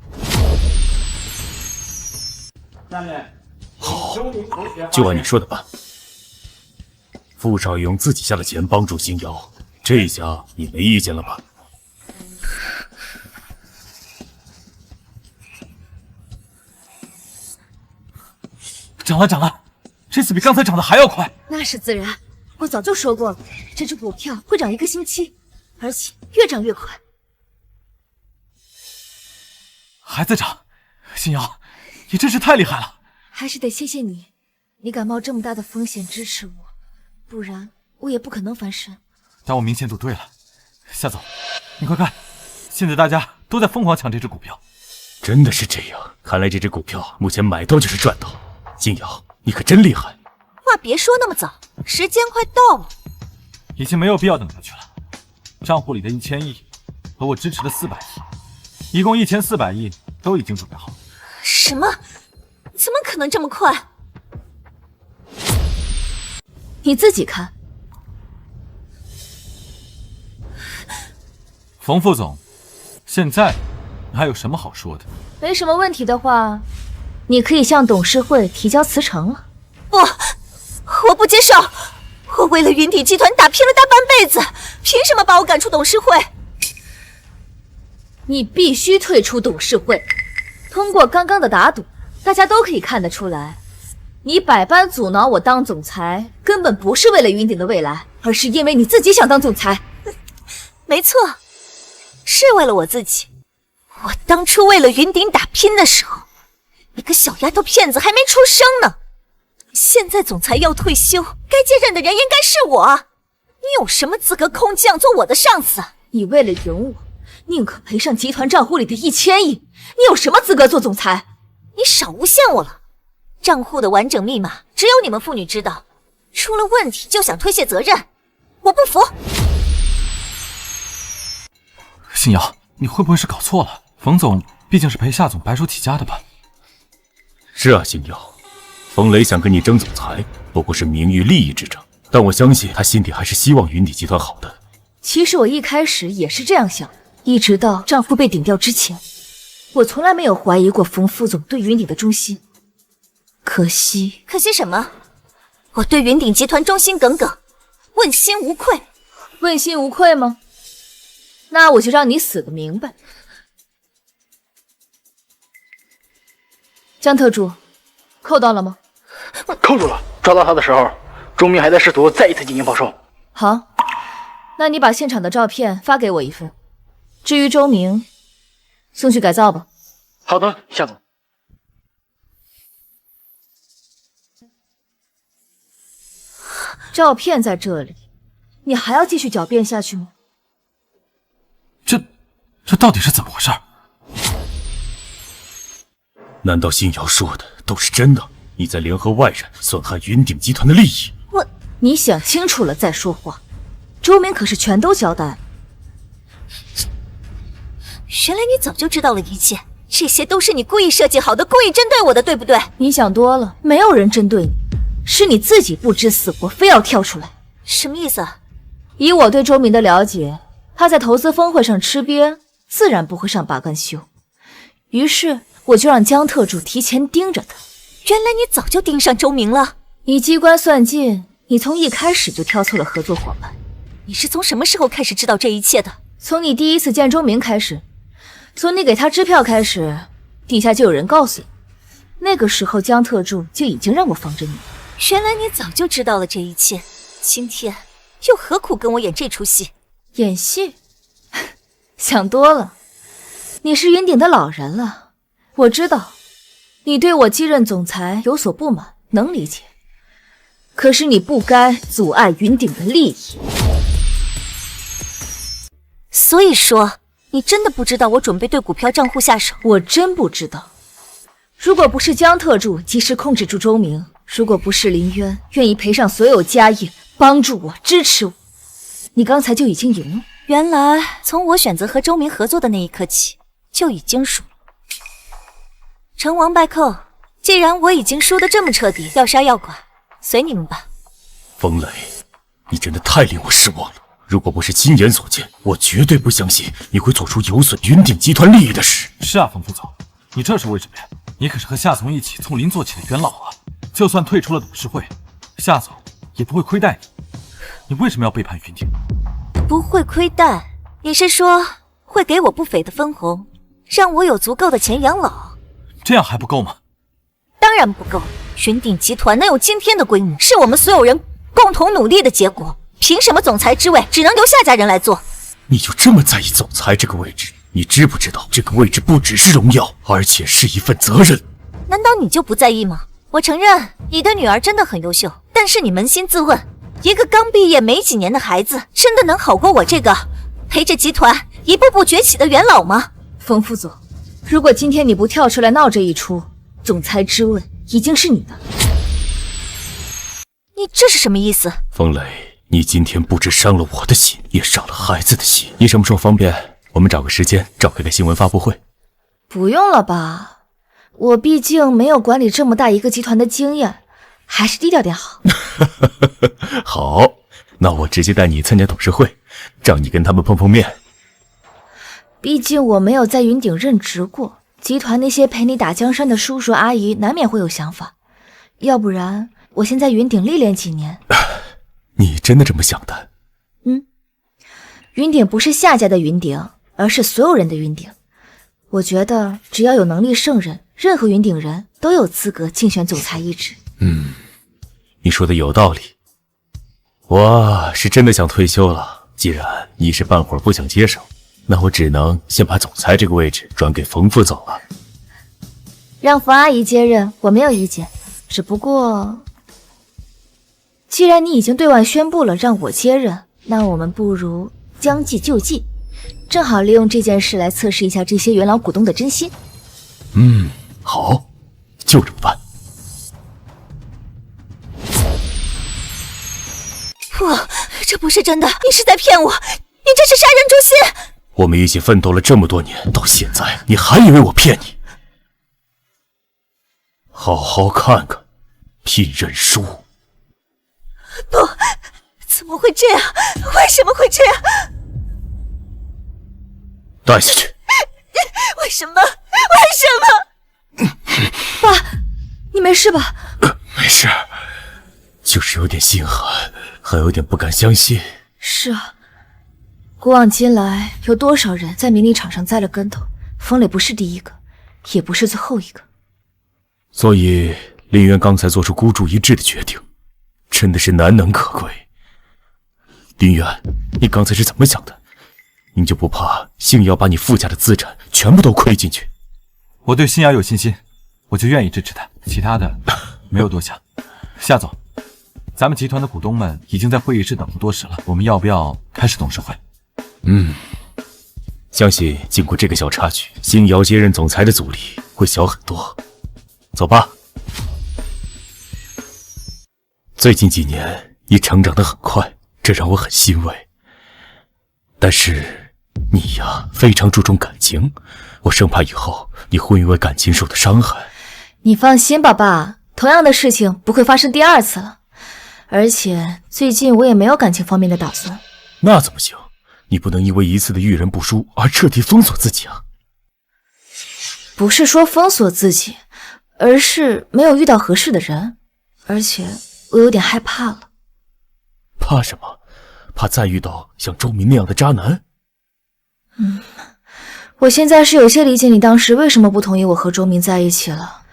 好，就按你说的办。傅少爷用自己下的钱帮助星瑶，这下你没意见了吧？涨了，涨了！这次比刚才涨得还要快。那是自然，我早就说过了，这只股票会涨1个星期，而且越涨越快。还在涨，星瑶，你真是太厉害了。还是得谢谢你，你敢冒这么大的风险支持我，不然我也不可能翻身。但我明显赌对了。夏总，你快看，现在大家都在疯狂抢这只股票。真的是这样，看来这只股票目前买到就是赚到。静瑶，你可真厉害。话别说那么早，时间快到了。已经没有必要等下去了。账户里的1000亿和我支持的400亿，一共1400亿都已经准备好了。什么？怎么可能这么快？你自己看。冯副总，现在还有什么好说的？没什么问题的话，你可以向董事会提交辞呈了。不，我不接受！我为了云底集团打拼了大半辈子，凭什么把我赶出董事会？你必须退出董事会。通过刚刚的打赌，大家都可以看得出来，你百般阻挠我当总裁，根本不是为了云顶的未来，而是因为你自己想当总裁。没错，是为了我自己。我当初为了云顶打拼的时候，你个小丫头片子还没出生呢。现在总裁要退休，该接任的人应该是我。你有什么资格空降做我的上司？你为了赢我，宁可赔上集团账户里的1000亿，你有什么资格做总裁？你少诬陷我了！账户的完整密码只有你们妇女知道，出了问题就想推卸责任，我不服！信瑶，你会不会是搞错了？冯总毕竟是陪夏总白手起家的吧？是啊，星瑶，冯雷想跟你争总裁，不过是名誉利益之争，但我相信他心底还是希望云底集团好的。其实我一开始也是这样想，一直到账户被顶掉之前，我从来没有怀疑过冯副总对云顶的忠心。可惜什么？我对云顶集团忠心耿耿，问心无愧。问心无愧吗？那我就让你死个明白。江特助，扣到了吗？扣住了。抓到他的时候，周明还在试图再一次进行报仇。好，那你把现场的照片发给我一份。至于周明，送去改造吧。好的，夏总。照片在这里，你还要继续狡辩下去吗？这到底是怎么回事？难道信瑶说的都是真的？你在联合外人损害云顶集团的利益？你想清楚了再说话。周明可是全都交代了。原来你早就知道了一切，这些都是你故意设计好的，故意针对我的，对不对？你想多了，没有人针对你，是你自己不知死活，非要跳出来。什么意思啊？以我对周明的了解，他在投资峰会上吃瘪，自然不会上拔干休。于是我就让江特助提前盯着他。原来你早就盯上周明了。以机关算尽，你从一开始就挑错了合作伙伴。你是从什么时候开始知道这一切的？从你第一次见周明开始，从你给他支票开始，底下就有人告诉你。那个时候江特助就已经让我防着你。原来你早就知道了这一切，今天又何苦跟我演这出戏？演戏？想多了。你是云顶的老人了，我知道你对我继任总裁有所不满，能理解。可是你不该阻碍云顶的利益。所以说，你真的不知道我准备对股票账户下手？我真不知道。如果不是江特助及时控制住周明，如果不是林渊愿意赔上所有家业，帮助我，支持我，你刚才就已经赢了。原来从我选择和周明合作的那一刻起，就已经输了。成王败寇，既然我已经输得这么彻底，要杀要剐，随你们吧。冯雷，你真的太令我失望了。如果不是亲眼所见，我绝对不相信你会做出有损云顶集团利益的事。是啊，冯副总，你这是为什么呀？你可是和夏总一起从零做起的元老啊！就算退出了董事会，夏总也不会亏待你。你为什么要背叛云顶？不会亏待？你是说会给我不菲的分红，让我有足够的钱养老？这样还不够吗？当然不够。云顶集团能有今天的规模，是我们所有人共同努力的结果。凭什么总裁之位只能由夏家人来做？你就这么在意总裁这个位置？你知不知道这个位置不只是荣耀，而且是一份责任？难道你就不在意吗？我承认你的女儿真的很优秀，但是你扪心自问，一个刚毕业没几年的孩子，真的能好过我这个陪着集团一步步崛起的元老吗？冯副总，如果今天你不跳出来闹这一出，总裁之位已经是你的。你这是什么意思？风雷，你今天不止伤了我的心，也伤了孩子的心。你什么时候方便？我们找个时间召开个新闻发布会。不用了吧，我毕竟没有管理这么大一个集团的经验，还是低调点好。好，那我直接带你参加董事会，让你跟他们碰碰面。毕竟我没有在云顶任职过，集团那些陪你打江山的叔叔阿姨难免会有想法，要不然我先在云顶历练几年。你真的这么想的？云顶不是夏家的云顶，而是所有人的云顶。我觉得只要有能力胜任，任何云顶人都有资格竞选总裁一职。你说的有道理。我是真的想退休了，既然你是半会儿不想接手，那我只能先把总裁这个位置转给冯副总了。让冯阿姨接任，我没有意见。只不过，既然你已经对外宣布了让我接任，那我们不如将计就计，正好利用这件事来测试一下这些元老股东的真心。好，就这么办。不，这不是真的，你是在骗我，你这是杀人诛心！我们一起奋斗了这么多年，到现在你还以为我骗你？好好看看，聘任书。不，怎么会这样？为什么会这样？带下去。为什么？为什么？爸，你没事吧？没事，就是有点心寒，还有点不敢相信。是啊，古往今来，有多少人在名利场上栽了跟头？冯磊不是第一个，也不是最后一个。所以林渊刚才做出孤注一掷的决定，真的是难能可贵。林渊，你刚才是怎么想的？你就不怕星瑶把你傅家的资产全部都亏进去？我对星瑶有信心，我就愿意支持他，其他的没有多想。夏总，咱们集团的股东们已经在会议室等候多时了，我们要不要开始董事会？相信经过这个小插曲，星瑶接任总裁的阻力会小很多。走吧。最近几年你成长得很快，这让我很欣慰。但是你呀，非常注重感情，我生怕以后你会因为感情受到伤害。你放心吧，爸，同样的事情不会发生第二次了。而且最近我也没有感情方面的打算。那怎么行？你不能因为一次的遇人不淑而彻底封锁自己啊！不是说封锁自己，而是没有遇到合适的人，而且我有点害怕了。怕什么？怕再遇到像周明那样的渣男？我现在是有些理解你当时为什么不同意我和周明在一起了，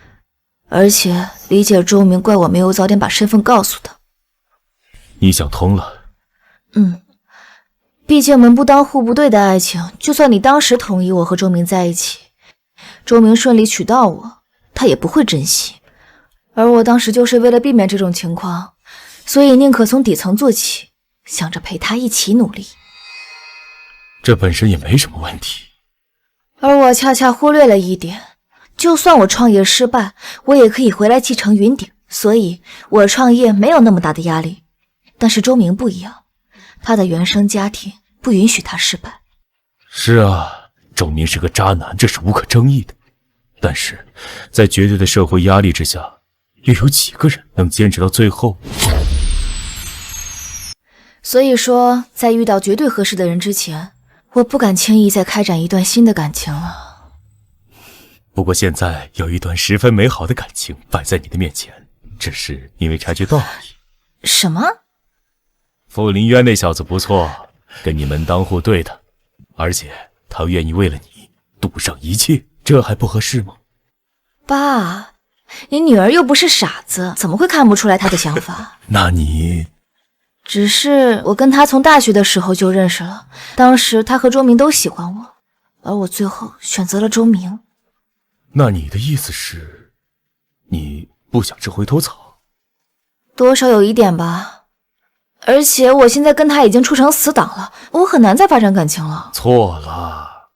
而且理解周明怪我没有早点把身份告诉他。你想通了？毕竟门不当户不对的爱情，就算你当时同意我和周明在一起，周明顺利娶到我，他也不会珍惜。而我当时就是为了避免这种情况，所以宁可从底层做起，想着陪他一起努力。这本身也没什么问题。而我恰恰忽略了一点，就算我创业失败，我也可以回来继承云顶，所以我创业没有那么大的压力。但是周明不一样，他的原生家庭不允许他失败。是啊，周明是个渣男，这是无可争议的。但是在绝对的社会压力之下，又有几个人能坚持到最后？所以说，在遇到绝对合适的人之前，我不敢轻易再开展一段新的感情了。不过现在有一段十分美好的感情摆在你的面前，只是你没察觉到而已。什么？傅林渊那小子不错，跟你门当户对的，而且他愿意为了你赌上一切，这还不合适吗？爸，你女儿又不是傻子，怎么会看不出来她的想法？那你……只是我跟她从大学的时候就认识了，当时她和周明都喜欢我，而我最后选择了周明。那你的意思是，你不想吃回头草？多少有一点吧。而且我现在跟他已经处成死党了，我很难再发展感情了。错了，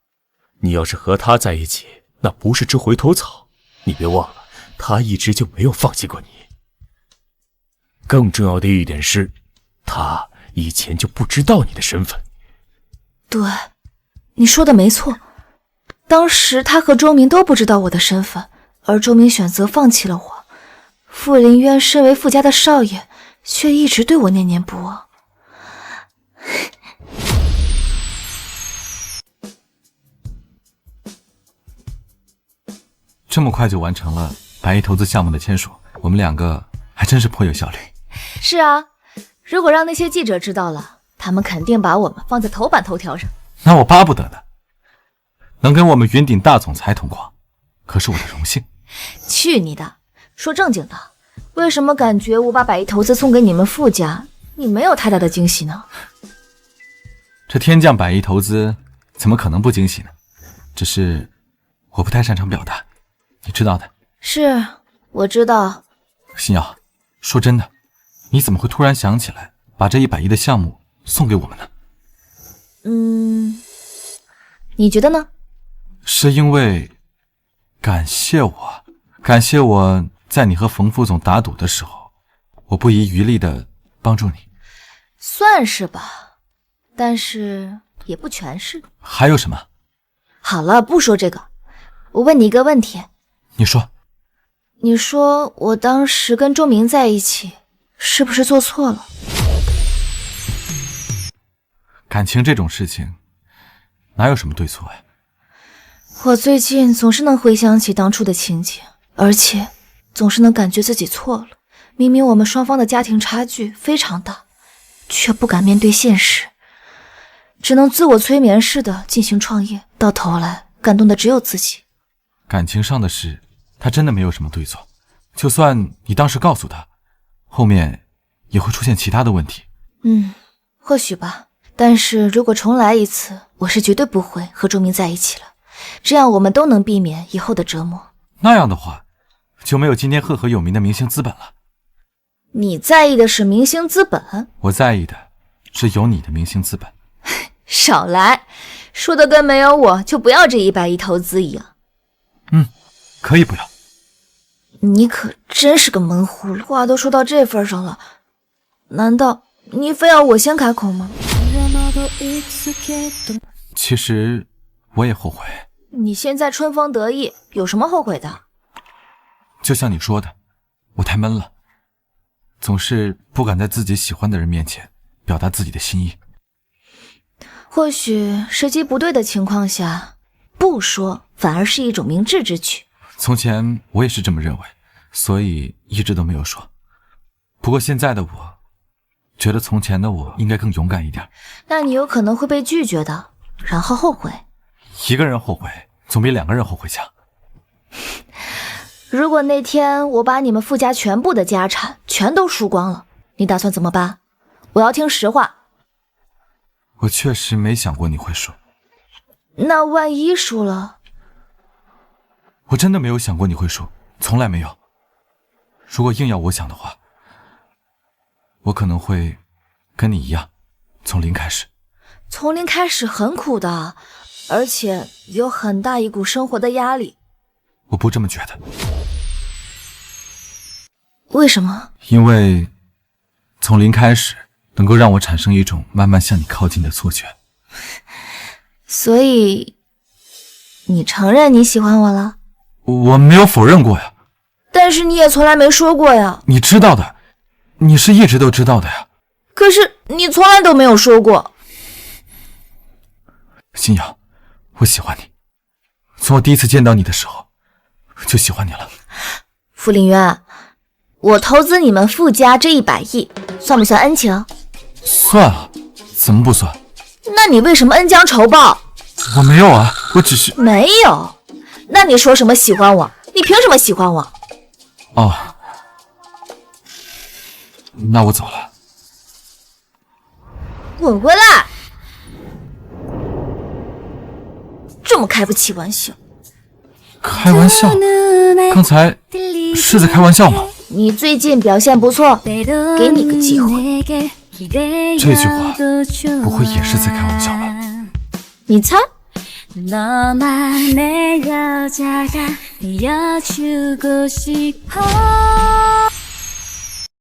你要是和他在一起，那不是吃回头草。你别忘了，他一直就没有放弃过你。更重要的一点是，他以前就不知道你的身份。对，你说的没错。当时他和周明都不知道我的身份，而周明选择放弃了我。傅林渊身为傅家的少爷，却一直对我念念不忘。这么快就完成了百亿投资项目的签署，我们两个还真是颇有效率。是啊，如果让那些记者知道了，他们肯定把我们放在头版头条上。那我巴不得呢，能跟我们云顶大总裁同框，可是我的荣幸。去你的！说正经的，为什么感觉我把百亿投资送给你们傅家，你没有太大的惊喜呢？这天降百亿投资，怎么可能不惊喜呢？只是我不太擅长表达，你知道的。是，我知道。新瑶，说真的，你怎么会突然想起来把这100亿的项目送给我们呢？你觉得呢？是因为感谢我在你和冯副总打赌的时候，我不遗余力的帮助你。算是吧，但是也不全是。还有什么？好了，不说这个。我问你一个问题。你说。你说我当时跟周明在一起，是不是做错了？感情这种事情，哪有什么对错呀？我最近总是能回想起当初的情景，而且总是能感觉自己错了。明明我们双方的家庭差距非常大，却不敢面对现实，只能自我催眠似的进行创业，到头来感动的只有自己。感情上的事，他真的没有什么对错，就算你当时告诉他，后面也会出现其他的问题。或许吧，但是如果重来一次，我是绝对不会和周明在一起了，这样我们都能避免以后的折磨。那样的话，就没有今天赫赫有名的明星资本了。你在意的是明星资本？我在意的是有你的明星资本。少来，说的跟没有我就不要这100亿投资一样。可以不要。你可真是个闷葫芦，话都说到这份上了，难道你非要我先开口吗？其实我也后悔。你现在春风得意，有什么后悔的？就像你说的，我太闷了，总是不敢在自己喜欢的人面前表达自己的心意。或许时机不对的情况下，不说反而是一种明智之举。从前我也是这么认为，所以一直都没有说。不过现在的我觉得从前的我应该更勇敢一点。那你有可能会被拒绝的，然后后悔。一个人后悔总比2个人后悔强。如果那天我把你们傅家全部的家产全都输光了，你打算怎么办？我要听实话。我确实没想过你会输。那万一输了？我真的没有想过你会输，从来没有。如果硬要我想的话，我可能会跟你一样，从零开始。从零开始很苦的，而且有很大一股生活的压力。我不这么觉得。为什么？因为从零开始能够让我产生一种慢慢向你靠近的错觉。所以你承认你喜欢我了？我没有否认过呀。但是你也从来没说过呀。你知道的，你是一直都知道的呀。可是你从来都没有说过。新瑶，我喜欢你，从我第一次见到你的时候就喜欢你了。傅林渊，我投资你们傅家这100亿，算不算恩情？算啊，怎么不算？那你为什么恩将仇报？我没有啊，我只是……没有？那你说什么喜欢我？你凭什么喜欢我？哦，那我走了。滚回来！这么开不起玩笑？开玩笑？刚才是在开玩笑吗？你最近表现不错，给你个机会。这句话不会也是在开玩笑吧？你猜？ 너만의 여자가 되어주고 싶어